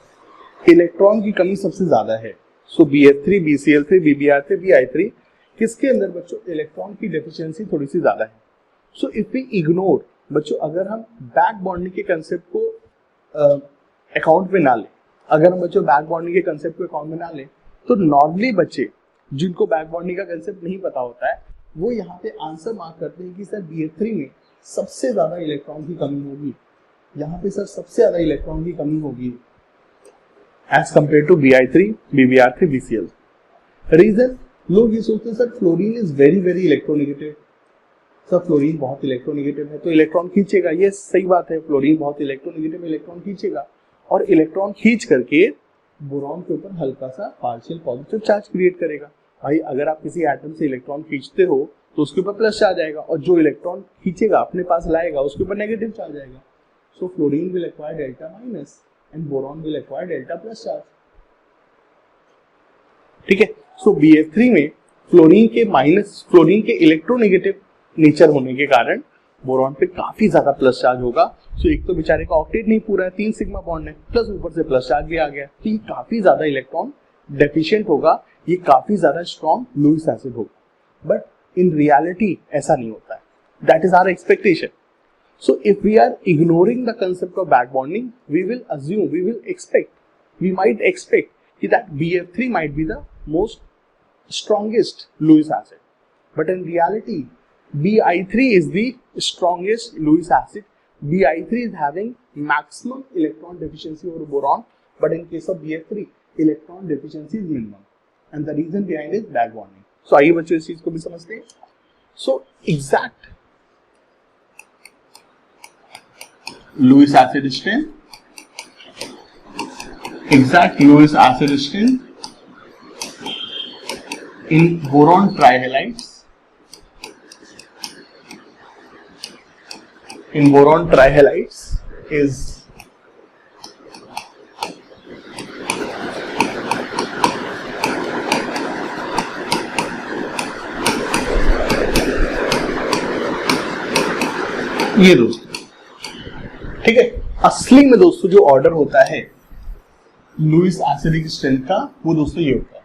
इलेक्ट्रॉन की कमी सबसे ज्यादा है, सो BF3, BCl3, BBr3, Bi3, किसके अंदर बच्चों इलेक्ट्रॉन की डेफिशिएंसी थोड़ी सी ज्यादा है। सो इफ वी इग्नोर बच्चों, अगर हम बैक बॉन्डिंग के कंसेप्ट को अकाउंट में ना लें, तो नॉर्मली बच्चे जिनको बैक बॉन्डिंग का कंसेप्ट नहीं पता होता है, वो यहाँ पे आंसर मार्क करते हैं कि सर BF3 में सबसे ज्यादा इलेक्ट्रॉन की कमी होगी, यहाँ पे सर सबसे ज्यादा इलेक्ट्रॉन की कमी होगी as compare to Bi3, BBr3, BCl। Reason, लोग ये सोचते हैं sir fluorine is very very electronegative, sir fluorine बहुत इलेक्ट्रोनेगेटिव है तो इलेक्ट्रॉन खींचेगा। ये सही बात है, फ्लोरीन बहुत इलेक्ट्रोनेगेटिव, इलेक्ट्रॉन खींचेगा, और इलेक्ट्रॉन खींच करके बोरॉन के ऊपर हल्का सा पार्शियल पॉजिटिव चार्ज क्रिएट करेगा। भाई अगर आप किसी एटम से इलेक्ट्रॉन खींचते हो तो उसके ऊपर प्लस चार्ज आएगा, और जो इलेक्ट्रॉन खींचेगा अपने पास लाएगा उसके ऊपर नेगेटिव चार्ज आएगा। So fluorine will acquire delta minus and boron will acquire delta plus charge, ठीक है। सो BF3 में फ्लोरीन के इलेक्ट्रोनेगेटिव नेचर होने के कारण बोरॉन पे काफी ज्यादा प्लस चार्ज होगा। सो एक तो बेचारे का ऑक्टेट नहीं पूरा है, 3 सिग्मा बॉन्ड है, प्लस ऊपर से प्लस चार्ज भी आ गया, तो ये काफी ज्यादा इलेक्ट्रॉन डेफिशिएंट होगा, ये काफी ज्यादा स्ट्रॉन्ग लुइस एसिड होगा। बट इन रियलिटी ऐसा नहीं होता है. That is our expectation. So if we are ignoring the concept of back bonding, we will assume, we might expect that BF3 might be the most strongest Lewis acid. But in reality, Bi3 is the strongest Lewis acid. Bi3 is having maximum electron deficiency over boron, but in case of BF3, electron deficiency is minimum. And the reason behind is back bonding. So आइए बच्चों इस चीज को भी समझते हैं. So exact Lewis acid strength, exact Lewis acid strength in boron trihalides, is ये दोस्तों. ठीक है. असली में दोस्तों जो ऑर्डर होता है लुईस एसिडिक स्ट्रेंथ का, वो दोस्तों ये होता है.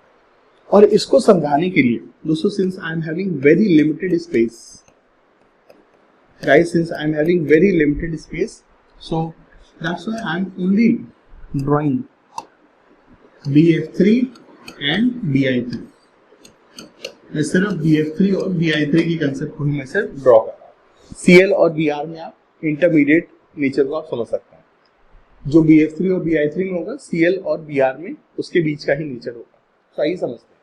और इसको समझाने के लिए दोस्तों, since I am having very limited space, guys, since I am having very limited space, so that's why I am only drawing BF3 and BI3. मैं सिर्फ BF3 और BI3 की कंसेप्ट को ही मैं सिर्फ ड्रॉ कर रहा हूँ. CL और BR में आप इंटरमीडिएट नेचर को आप समझ सकते हैं. जो BF3 और BI3 में होगा, CL और BR में उसके बीच का ही नेचर होगा. तो आइए समझते हैं.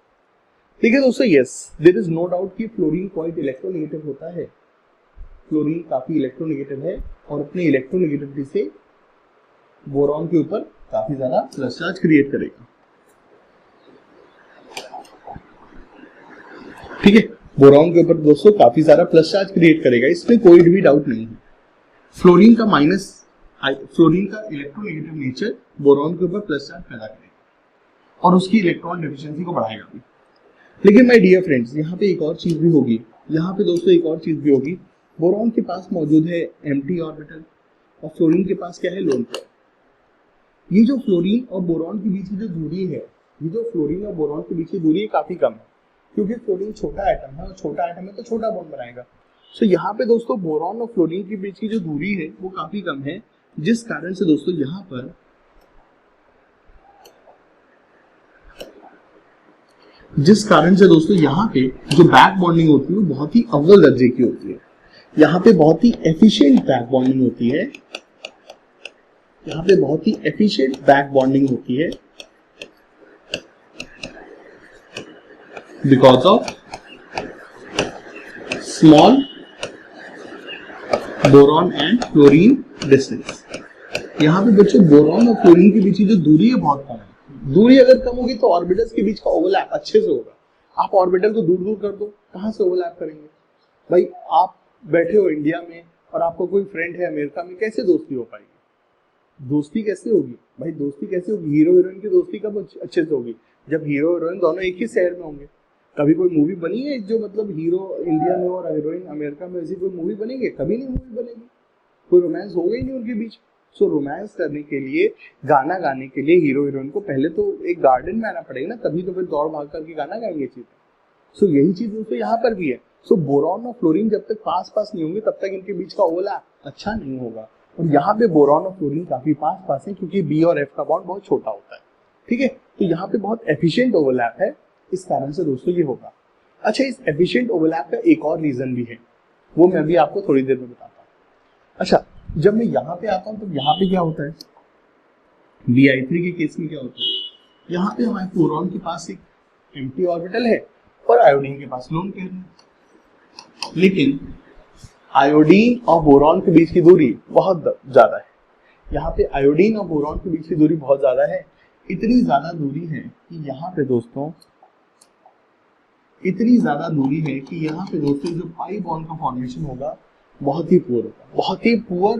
ठीक है दोस्तों. Yes, there is no doubt कि फ्लोरीन क्वाइट इलेक्ट्रोनेगेटिव होता है. फ्लोरीन काफी इलेक्ट्रोनेगेटिव है और अपने इलेक्ट्रोनेगेटिविटी से बोरॉन के ऊपर काफी ज्यादा प्लस चार्ज क्रिएट करेगा. ठीक है. बोरॉन के ऊपर दोस्तों काफी सारा प्लस चार्ज क्रिएट करेगा, इसमें कोई भी डाउट नहीं है. फ्लोरीन का इलेक्ट्रोनेगेटिव नेचर बोरॉन के ऊपर प्लस चार्ज पैदा करेगा और उसकी इलेक्ट्रॉन डेफिशिएंसी को बढ़ाएगा भी. लेकिन माय डियर फ्रेंड्स, यहाँ पे एक और चीज भी होगी. यहाँ पे दोस्तों एक और चीज भी होगी. बोरॉन के पास मौजूद है एम्प्टी ऑर्बिटल और फ्लोरीन के पास क्या है, लोन पेयर. ये जो फ्लोरीन और बोरॉन के बीच की जो दूरी है, ये जो फ्लोरीन और बोरॉन के बीच की दूरी है काफी कम है, क्योंकि फ्लोरीन छोटा एटम है और छोटा एटम है तो छोटा बॉन्ड बनाएगा. सो यहाँ पे दोस्तों बोरॉन और फ्लोरीन के बीच की जो दूरी है वो काफी कम है, जिस कारण से दोस्तों यहाँ पर यहाँ पे जो बैक बॉन्डिंग होती है वो बहुत ही अव्वल दर्जे की होती है. यहाँ पे बहुत ही एफिशिएंट बैक बॉन्डिंग होती है. यहाँ पे बहुत ही एफिशिएंट बैक बॉन्डिंग होती है because of small boron and fluorine distance. यहाँ पे बच्चों बोरॉन और फ्लोरीन के बीच की जो दूरी है बहुत कम है. दूरी अगर कम होगी तो ऑर्बिटल्स के बीच का ओवरलैप अच्छे से होगा. आप ऑर्बिटल को दूर दूर कर दो, कहां से ओवरलैप करेंगे भाई. आप बैठे हो इंडिया में और आपको कोई फ्रेंड है अमेरिका में, कैसे दोस्ती हो पाएगी? दोस्ती कैसे होगी भाई? दोस्ती कैसे होगी? हीरो हीरोइन की दोस्ती कब अच्छे से होगी? जब हीरो हीरोइन दोनों एक ही शहर में होंगे. कभी कोई मूवी बनी है जो मतलब हीरो इंडिया में और हीरोइन अमेरिका में, ऐसी कोई मूवी बनेगी? कभी नहीं मूवी बनेगी. कोई रोमांस होगा ही नहीं उनके बीच. सो रोमांस करने के लिए, गाना गाने के लिए हीरो हीरोइन को पहले तो एक गार्डन में आना पड़ेगा ना, तभी तो फिर दौड़ भाग करके गाना गाएंगे चीजें. सो यही चीज दोस्तों यहाँ पर भी है. सो बोरॉन और फ्लोरीन जब तक पास नहीं होंगे तब तक इनके बीच का ओवरलैप अच्छा नहीं होगा. और यहाँ पे बोरॉन और फ्लोरीन काफी पास है, क्योंकि बी और एफ का बॉन्ड बहुत छोटा होता है. ठीक है. तो यहाँ पे बहुत एफिशिएंट ओवरलैप है, इस कारण से दोस्तों ये होगा. अच्छा, इस एफिशिएंट ओवरलैप का एक और रीजन भी है, वो मैं भी आपको थोड़ी देर में बताता हूँ. अच्छा, जब मैं यहाँ पे आता हूँ तो यहाँ पे क्या होता है, Bi3 के केस में क्या होता है, यहाँ पे हमारे बोरॉन के पास एक एम्प्टी ऑर्बिटल है और आयोडीन के पास लोन पेयर है. लेकिन आयोडीन और बोरॉन के बीच की दूरी बहुत ज्यादा है. यहाँ पे आयोडीन और बोरॉन के बीच की दूरी बहुत ज्यादा है. इतनी ज्यादा दूरी है कि यहाँ पे दोस्तों जो पाई बॉन्ड का फॉर्मेशन होगा बहुत ही पुअर होगा, बहुत ही पुअर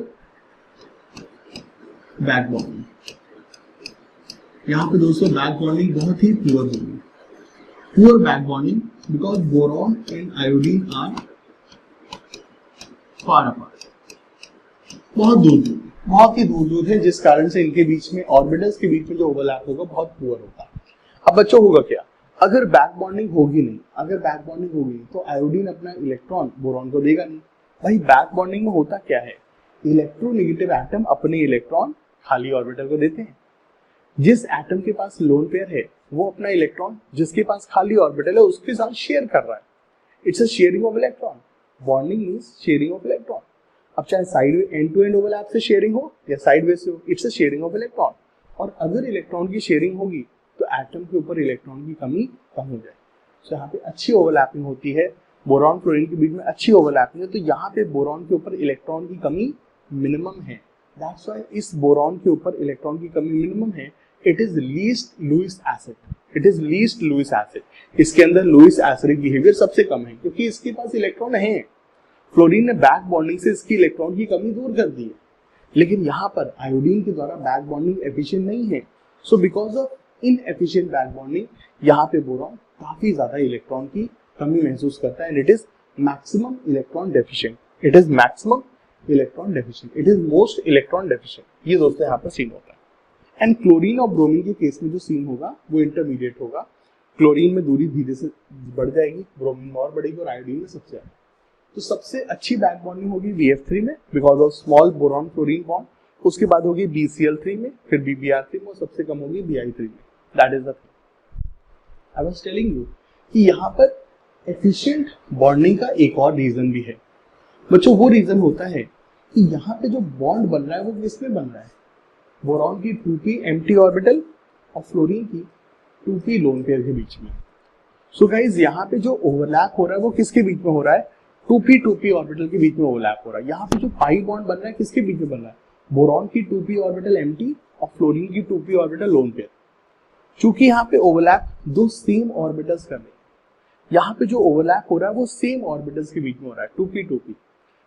बैक बॉन्डिंग. यहाँ पे दोस्तों बैक बॉन्डिंग बहुत ही पुअर होगी. Poor back bonding because boron and iodine are far apart, बहुत ही दूर है, जिस कारण से इनके बीच में ऑर्बिटल्स के बीच में जो ओवरलैप होगा बहुत पुअर होगा. अब बच्चों होगा क्या, अगर बैक बॉन्डिंग होगी नहीं, अगर बैक बॉन्डिंग होगी तो आयोडीन अपना इलेक्ट्रॉन बोरॉन को देगा नहीं। भाई बैक बॉन्डिंग में होता क्या है, इलेक्ट्रोनेगेटिव एटम अपने इलेक्ट्रॉन खाली ऑर्बिटल को देते हैं। जिस एटम के पास लोन पेयर है वो अपना इलेक्ट्रॉन जिसके पास खाली ऑर्बिटल है उसके साथ शेयर कर रहा है। It's a sharing of electron. Bonding means sharing of electron. अब चाहे side end to end overlap से शेयरिंग हो या साइडवेज से हो, it's a sharing of electron. और अगर इलेक्ट्रॉन की शेयरिंग होगी तो एटम के ऊपर इलेक्ट्रॉन की कमी कम हो जाए। तो यहाँ पे अच्छी ओवरलैपिंग होती है, बोरॉन फ्लोरीन के बीच में अच्छी ओवरलैपिंग है, तो यहाँ पे बोरॉन के ऊपर इलेक्ट्रॉन की कमी मिनिमम है। दैट्स व्हाई इस बोरॉन के ऊपर इलेक्ट्रॉन की कमी मिनिमम है। It is least Lewis acid, it is least Lewis acid. इसके अंदर लुईस एसिडिक बिहेवियर सबसे कम है क्योंकि इसके पास इलेक्ट्रॉन है। फ्लोरीन ने बैक बॉन्डिंग से इसकी इलेक्ट्रॉन की कमी दूर कर दी है, लेकिन यहाँ पर आयोडीन के द्वारा बैक बॉन्डिंग एफिशिएंट नहीं है। सो because of inefficient back bonding यहाँ पे बोरॉन काफी ज्यादा इलेक्ट्रॉन की कमी महसूस करता है and it is maximum electron deficient. It is maximum electron deficient, it is most electron deficient. ये दोस्तों यहाँ पर सीन होता है। एंड क्लोरीन और ब्रोमीन के केस में जो सीन होगा वो इंटरमीडिएट होगा। क्लोरीन में दूरी धीरे से बढ़ जाएगी, ब्रोमीन में और बढ़ेगी और आयोडीन में सबसे ज्यादा। तो सबसे अच्छी बैक बॉन्डिंग होगी BF3 में because of small boron chlorine bond. उसके बाद होगी BCl3 में, फिर BBr3 में और सबसे कम होगी Bi3 में। That is the thing I was telling you कि यहाँ पर एफिशिएंट बॉन्डिंग का एक और रीजन भी है बच्चों। वो रीजन होता है कि यहाँ पे जो बॉन्ड बन रहा है वो किसमें बन रहा है, बोरॉन की 2p एम्प्टी ऑर्बिटल और फ्लोरीन की 2p लोन पेयर के बीच में। सो गाइस यहाँ पे जो ओवरलैप हो रहा है वो किसके बीच में हो रहा है, 2p ऑर्बिटल के बीच में ओवरलैप हो रहा है। यहाँ पे जो पाई बॉन्ड बन रहा है किसके बीच में बन रहा है, बोरॉन की 2p ऑर्बिटल एम्प्टी और फ्लोरीन की 2p ऑर्बिटल लोन पेयर। चूंकि यहाँ पे ओवरलैप दो सेम ऑर्बिटल्स कर रहे हैं, यहाँ पे जो ओवरलैप हो रहा है वो सेम ऑर्बिटल्स के बीच में हो रहा है 2p।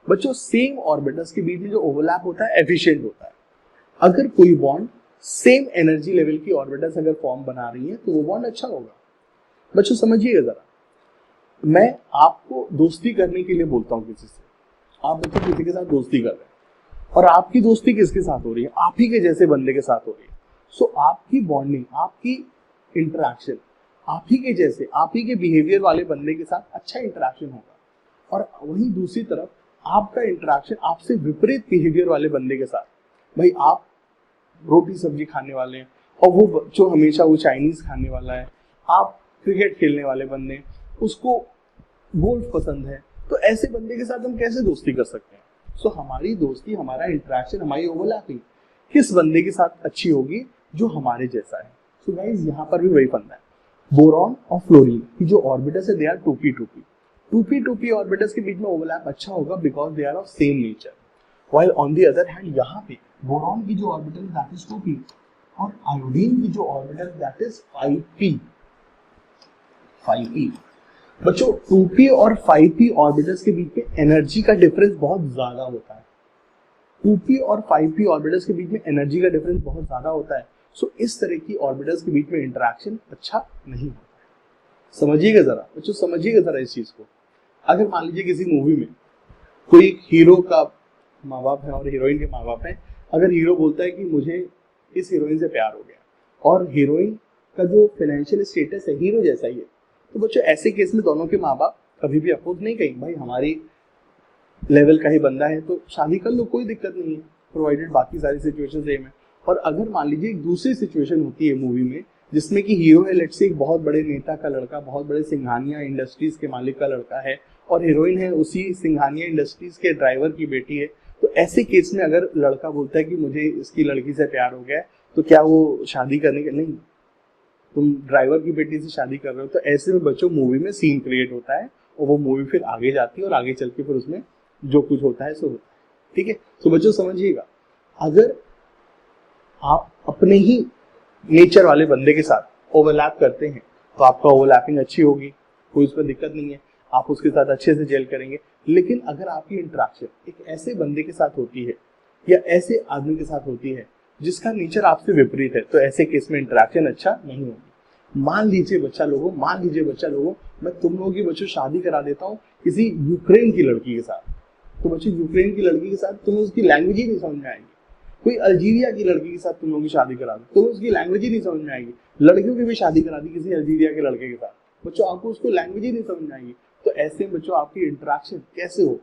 बच्चों सेम ऑर्बिटल्स के बीच में जो ओवरलैप होता है एफिशिएंट होता है। अगर कोई बॉन्ड सेम एनर्जी लेवल की ऑर्बिटल्स अगर फॉर्म बना रही है तो वो बॉन्ड अच्छा होगा। बच्चों समझिएगा जरा, मैं आपको दोस्ती करने के लिए बोलता हूँ किसी से, आप बच्चों किसी के साथ दोस्ती कर रहे हैं और आपकी दोस्ती किसके साथ हो रही है, आप ही के जैसे बंदे के साथ हो रही है। सो आपकी बॉन्डिंग, आपकी इंटरेक्शन आप ही के जैसे, आप ही के बिहेवियर वाले बंदे के साथ अच्छा इंटरेक्शन होगा। और वहीं दूसरी तरफ आपका इंटरेक्शन आपसे विपरीत बिहेवियर वाले बंदे के साथ, भाई आप रोटी सब्जी खाने वाले हैं और वो जो हमेशा वो चाइनीज खाने वाला है, आप क्रिकेट खेलने वाले बंदे, उसको गोल्फ पसंद है, तो ऐसे बंदे के साथ हम कैसे दोस्ती कर सकते हैं। सो हमारी दोस्ती, हमारा इंटरेक्शन, हमारी ओवरलैपिंग किस बंदे के साथ अच्छी होगी, जो हमारे जैसा है। सो गाइस यहाँ पर भी वही फंदा है, बोरॉन और फ्लोरीन की जो ऑर्बिटल्स है दे आर 2p ऑर्बिटल्स के बीच में ओवरलैप अच्छा होगा because they are of same nature. While on the other hand यहाँ पे बोरॉन की जो ऑर्बिटल दैट इज 2p और आयोडीन की जो ऑर्बिटल दैट इज 5p। बच्चों 2p और 5p ऑर्बिटल्स के बीच में एनर्जी का डिफरेंस बहुत ज्यादा होता है। 2p और 5p ऑर्बिटल्स के बीच में एनर्जी का डिफरेंस बहुत ज्यादा होता है। सो इस तरह की ऑर्बिटल्स के बीच में इंटरेक्शन अच्छा नहीं होता है। समझिएगा जरा बच्चों, समझिएगा जरा इस चीज को। अगर मान लीजिए किसी मूवी में कोई हीरो का माँ बाप है और हीरोइन के माँ बाप है, अगर हीरो बोलता है कि मुझे इस हीरोइन से प्यार हो गया और हीरोइन का जो फाइनेंशियल स्टेटस है हीरो जैसा ही है, तो बच्चों ऐसे केस में दोनों के माँ बाप कभी भी अपोज नहीं करेंगे, भाई हमारी लेवल का ही बंदा है तो शादी कर लो, कोई दिक्कत नहीं है, प्रोवाइडेड बाकी सारी सिचुएशन सेम है। और अगर मान लीजिए एक दूसरी सिचुएशन होती है मूवी में जिसमें कि हीरो है लेट्स से एक बहुत बड़े नेता का लड़का, बहुत बड़े सिंघानिया इंडस्ट्रीज के मालिक का लड़का है और हीरोइन है उसी सिंघानिया इंडस्ट्रीज के ड्राइवर की बेटी है, तो ऐसे केस में अगर लड़का बोलता है कि मुझे इसकी लड़की से प्यार हो गया है, तो क्या वो शादी करने के, नहीं, तुम ड्राइवर की बेटी से शादी कर रहे हो। तो ऐसे में बच्चों मूवी में सीन क्रिएट होता है और वो मूवी फिर आगे जाती है और आगे चल के फिर उसमें जो कुछ होता है सो होता है। ठीक है, तो बच्चों समझिएगा, अगर आप अपने ही नेचर वाले बंदे के साथ ओवरलैप करते हैं तो आपका ओवरलैपिंग अच्छी होगी, कोई उसमें दिक्कत नहीं है, आप उसके साथ अच्छे से जेल करेंगे। लेकिन अगर आपकी इंटरेक्शन एक ऐसे बंदे के साथ होती है या ऐसे आदमी के साथ होती है जिसका नेचर आपसे विपरीत है, तो ऐसे केस में इंटरेक्शन अच्छा नहीं होगी। मान लीजिए बच्चा लोगों, मैं तुम लोगों की बच्चों शादी करा देता हूँ किसी यूक्रेन की लड़की के साथ, तो बच्चों यूक्रेन की लड़की के साथ तुम्हें उसकी लैंग्वेज ही नहीं समझ में आएगी, कोई अल्जीरिया की लड़की के साथ तुम लोगों की शादी करा दो, तो उसकी लैंग्वेज ही नहीं समझ में आएगी। लड़कियों की भी शादी करा दी किसी अल्जीरिया के लड़के के साथ, बच्चों आपको उसको लैंग्वेज ही नहीं समझ में आएगी। तो ऐसे में बच्चों आपकी इंटरेक्शन कैसे हो,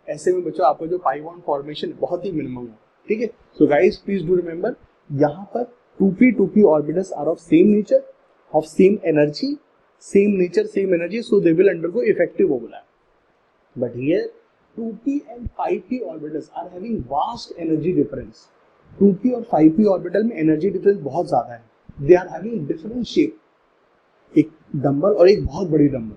ऐसे में बच्चों आपका जो पाई बॉन्ड फॉर्मेशन बहुत ही मिनिमम हो, ठीक है। So guys please do remember, यहाँ पर 2p orbitals are of same nature, of same energy, same nature same energy, so they will undergo effective overlap. But here 2p and 5p orbitals are having vast energy difference. 2p और 5p orbital में energy difference बहुत ज्यादा है। They are having different shape, एक dumbbell और एक बहुत बड़ी डंबल,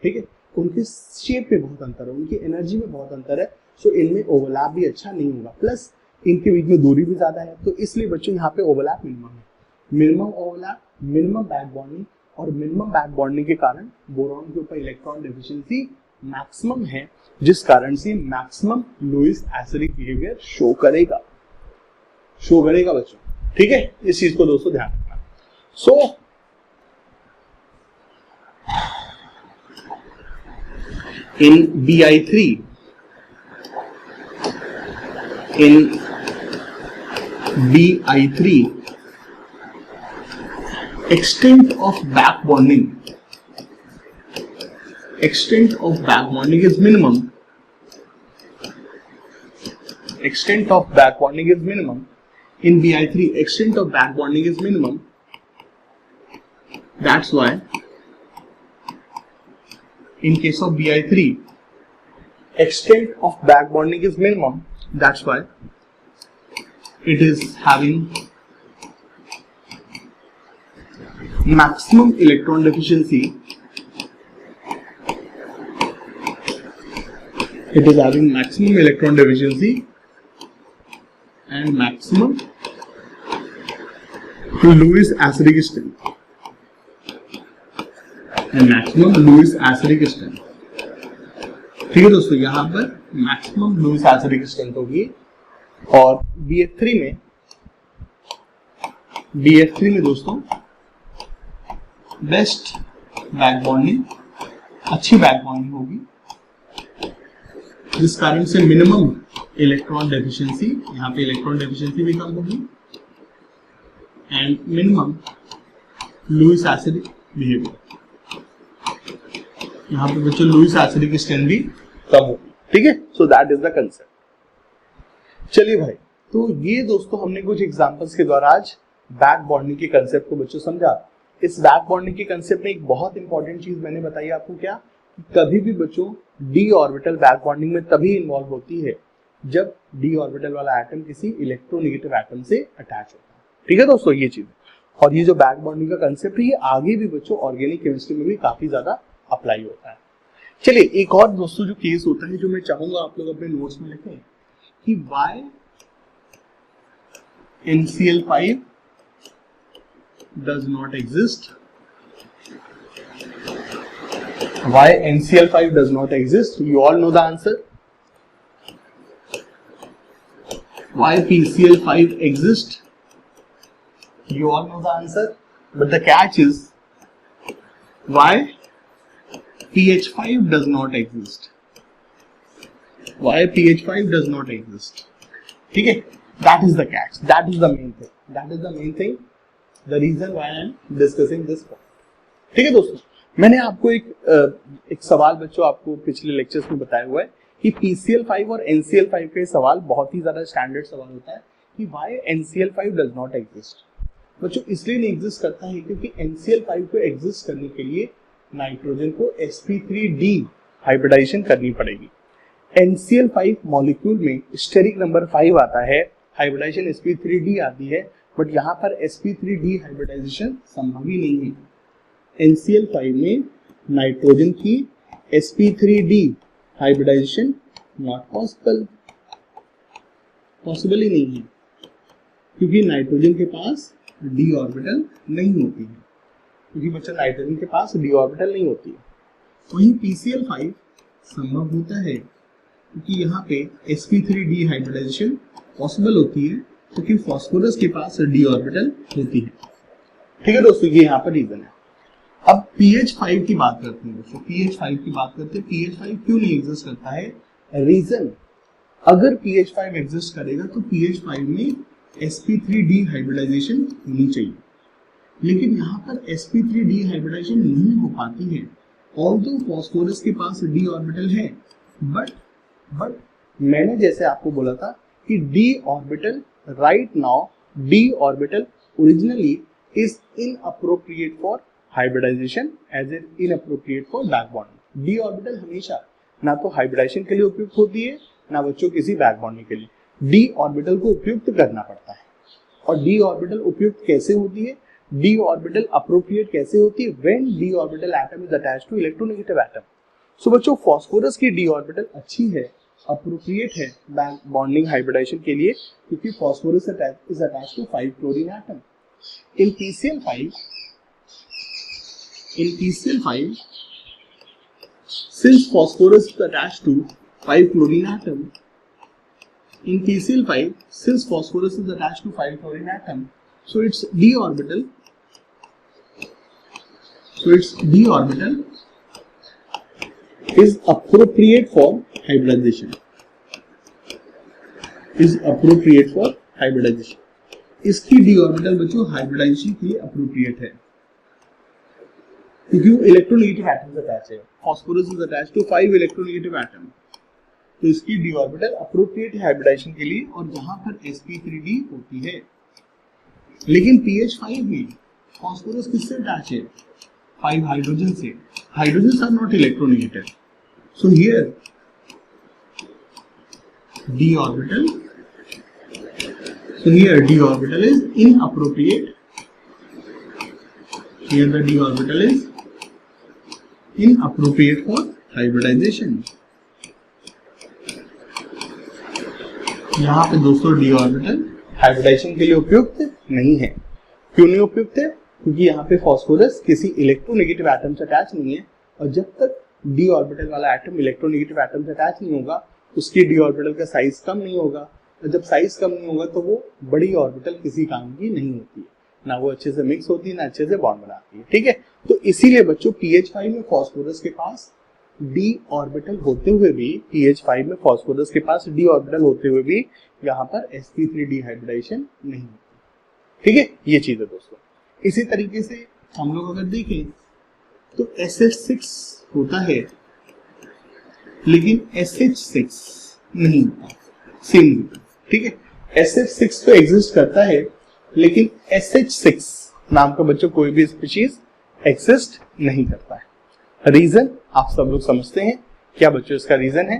ठीक है। उनके शेप में बहुत अंतर है, उनकी एनर्जी में बहुत अंतर है, सो इनमें ओवरलैप भी अच्छा नहीं होगा, प्लस इनके बीच में दूरी भी ज्यादा है। तो इसलिए बच्चों यहाँ पे ओवरलैप मिनिमम है। Minimum overlap, minimum back bonding, और मिनिमम बैक बॉन्डिंग के कारण बोरॉन के ऊपर इलेक्ट्रॉन डेफिशिएंसी मैक्सिमम है, जिस कारण से maximum Lewis acidic behaviour show करेगा बच्चों, ठीक है। इस चीज को दोस्तों ध्यान रखना। सो इन Bi3, extent of back bonding is minimum. Extent of back bonding is minimum. In Bi3, extent of back bonding is minimum. That's why in case of Bi3, extent of back bonding is minimum. That's why it is having maximum electron deficiency. It is having maximum electron deficiency and maximum Lewis acidic strength. ठीक है दोस्तों, यहाँ पर maximum Lewis acidic strength होगी। और BF3 में दोस्तों best back bonding, अच्छी बैक बॉन्डिंग होगी, जिस कारण से मिनिमम इलेक्ट्रॉन डेफिशिएंसी, यहाँ पे इलेक्ट्रॉन डेफिशिएंसी भी कम होगी, and minimum Lewis acidic behaviour, यहाँ पे बच्चों लुईस एसिडिक स्ट्रेंथ भी कम होगी, ठीक है। So that is the concept. चलिए भाई, तो ये दोस्तों हमने कुछ एग्जांपल्स के द्वारा आज बैक बॉन्डिंग के कंसेप्ट को बच्चों समझा। इस बैक बॉन्डिंग के कंसेप्ट में एक बहुत इंपॉर्टेंट चीज मैंने बताई आपको, क्या, कभी भी बच्चों डी ऑर्बिटल बैक बॉन्डिंग में तभी इन्वॉल्व होती है जब डी ऑर्बिटल वाला एटम किसी इलेक्ट्रोनेगेटिव एटम से अटैच होता है, ठीक है दोस्तों, ये चीज। और ये जो बैक बॉन्डिंग का कंसेप्ट है, ये आगे भी बच्चों ऑर्गेनिक केमिस्ट्री में भी काफी ज्यादा अप्लाई होता है। चलिए एक और दोस्तों जो केस होता है, जो मैं चाहूंगा आप लोग अपने नोट्स में लिखें, कि why NCl5 does not exist. Why NCl5 does not exist? You all know the answer. Why PCl5 exists? You all know the answer. But the catch is, why pH5 does not exist? Why pH5 does not exist? ठीक है, that is the catch, that is the main thing, the reason why I am discussing this point. ठीक है दोस्तों, मैंने आपको एक सवाल बच्चों आपको पिछले लेक्चर्स में बताया हुआ है कि PCl5 और NCl5 के सवाल बहुत ही ज्यादा स्टैंडर्ड सवाल होता है कि why NCl5 does not exist. बच्चों इसलिए नहीं एग्जिस्ट करता है क्योंकि NCl5 को एग्जिस्ट करने के लिए नाइट्रोजन को sp3d हाइब्रिडाइजेशन करनी पड़ेगी। NCl5 मॉलिक्यूल में स्टेरिक नंबर 5 आता है, हाइब्रिडाइजेशन sp3d आती है, बट यहाँ पर sp3d हाइब्रिडाइजेशन संभव ही नहीं है। NCl5 में नाइट्रोजन की sp3d हाइब्रिडाइजेशन नॉट पॉसिबल ही नहीं है, क्योंकि नाइट्रोजन के पास d ऑर्बिटल नहीं होती है, क्योंकि बच्चा नाइट्रोजन के पास d ऑर्बिटल नहीं होती है। वहीं PCl5 संभव होता है क्योंकि यहाँ पे sp3d हाइब्रिडाइजेशन पॉसिबल होती है, क्योंकि फास्फोरस के पास d ऑर्बिटल होती है। ठीक है दोस्तों, ये यहाँ पर रीजन है। अब pH5 की बात करते हैं दोस्तों, pH5 की बात करते हैं, pH5 क्यों नहीं एग्जिस्ट करता है, रीजन अगर pH5 एग्जिस्ट करेगा तो pH5 में sp3 डिहाइब्रिडाइजेशन होनी चाहिए, लेकिन यहाँ पर sp3 डिहाइब्रिडाइजेशन नहीं हो पाती है। ऑल्दो फॉस्फोरस के पास d ऑर्बिटल है, बट मैंने जैसे आपको बोला था कि d orbital right now d orbital originally is inappropriate for hybridization as inappropriate for back bonding. d orbital हमेशा ना तो हाइब्रिडाइजेशन के लिए उपयुक्त होती है ना बच्चों किसी बैक बॉन्डिंग के लिए। d ऑर्बिटल को उपयुक्त करना पड़ता है। और d ऑर्बिटल उपयुक्त कैसे होती है, d ऑर्बिटल अप्रोप्रिएट कैसे होती है, when d orbital atom is attached to electronegative atom. So बच्चों फॉस्फोरस की d ऑर्बिटल अच्छी है, अप्रोप्रिएट है बैक बॉन्डिंग हाइब्रिडाइजेशन के लिए, क्योंकि phosphorus is attached to 5 chlorine atom. In PCl5 since phosphorus is attached to 5 chlorine atom, in PCl5 since phosphorus is attached to 5 chlorine atom, so its d orbital is appropriate for hybridization, इसकी d orbital बच्चों hybridization के लिए appropriate है, क्योंकि वो electronegative atom attach है। Phosphorus is attached to 5 electronegative atom, तो इसकी d ऑर्बिटल अप्रोप्रिएट है हाइब्रिडाइजेशन के लिए, और यहाँ पर sp3d होती है। लेकिन pH5 में फॉस्फोरस किससे अटैच है, 5 हाइड्रोजन से। Hydrogen are not electronegative, so here d orbital is inappropriate. Here the d orbital is inappropriate for hybridization. यहाँ पे दोस्तों d ऑर्बिटल हाइब्रिडाइजेशन के लिए उपयुक्त नहीं है। क्यों नहीं उपयुक्त है, क्योंकि यहाँ पे फॉस्फोरस किसी इलेक्ट्रोनेगेटिव एटम से अटैच नहीं है, और जब तक d ऑर्बिटल वाला एटम इलेक्ट्रोनेगेटिव एटम से अटैच नहीं होगा उसकी d ऑर्बिटल का साइज कम नहीं होगा, और जब साइज कम नहीं होगा तो वो बड़ी ऑर्बिटल किसी काम की नहीं होती है, ना वो अच्छे से मिक्स होती है ना अच्छे से बॉन्ड बनाती है। ठीक है, तो इसीलिए बच्चों pH5 में फॉस्फोरस के पास d ऑर्बिटल होते हुए भी यहाँ पर sp3 डिहाइब्रिडाइजेशन नहीं होती। ठीक है, ये चीज है दोस्तों। इसी तरीके से हम लोग अगर देखें तो SH6 होता है, लेकिन SH6 नहीं होता, सेम। ठीक है, SH6 तो एग्जिस्ट करता है, लेकिन SH6 नाम का बच्चों कोई भी स्पीशीज एग्जिस्ट नहीं करता है। रीजन आप सब लोग समझते हैं क्या बच्चों इसका रीजन है,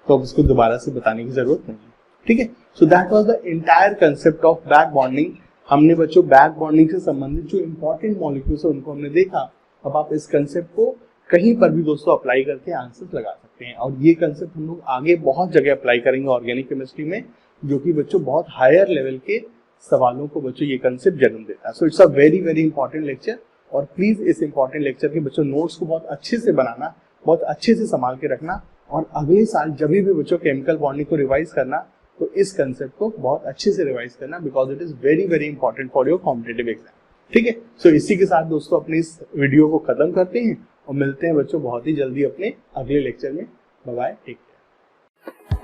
तो अब इसको दोबारा से बताने की जरूरत नहीं है। ठीक है, so that was the entire concept of back bonding. हमने बच्चों बैक बॉन्डिंग से संबंधित जो इंपॉर्टेंट मॉलिक्यूल्स है उनको हमने देखा। अब आप इस कंसेप्ट को कहीं पर भी दोस्तों अप्लाई करके आंसर लगा सकते हैं, और ये कंसेप्ट हम लोग आगे बहुत जगह अप्लाई करेंगे ऑर्गेनिक केमिस्ट्री में, जो कि बच्चों बहुत हायर लेवल के सवालों को बच्चों ये कंसेप्ट जन्म देता है। So it's a very very important lecture, और प्लीज इस इंपॉर्टेंट लेक्चर के बच्चों नोट्स को बहुत अच्छे से बनाना, बहुत अच्छे से संभाल के रखना, और अगले साल जब भी बच्चों केमिकल बॉन्डिंग को रिवाइज करना तो इस कंसेप्ट को बहुत अच्छे से रिवाइज करना, because it is very very important for your competitive exam. ठीक है, सो इसी के साथ दोस्तों अपनी इस वीडियो को खत्म करते हैं और मिलते हैं बच्चों बहुत ही जल्दी अपने अगले लेक्चर में। Bye bye, take care.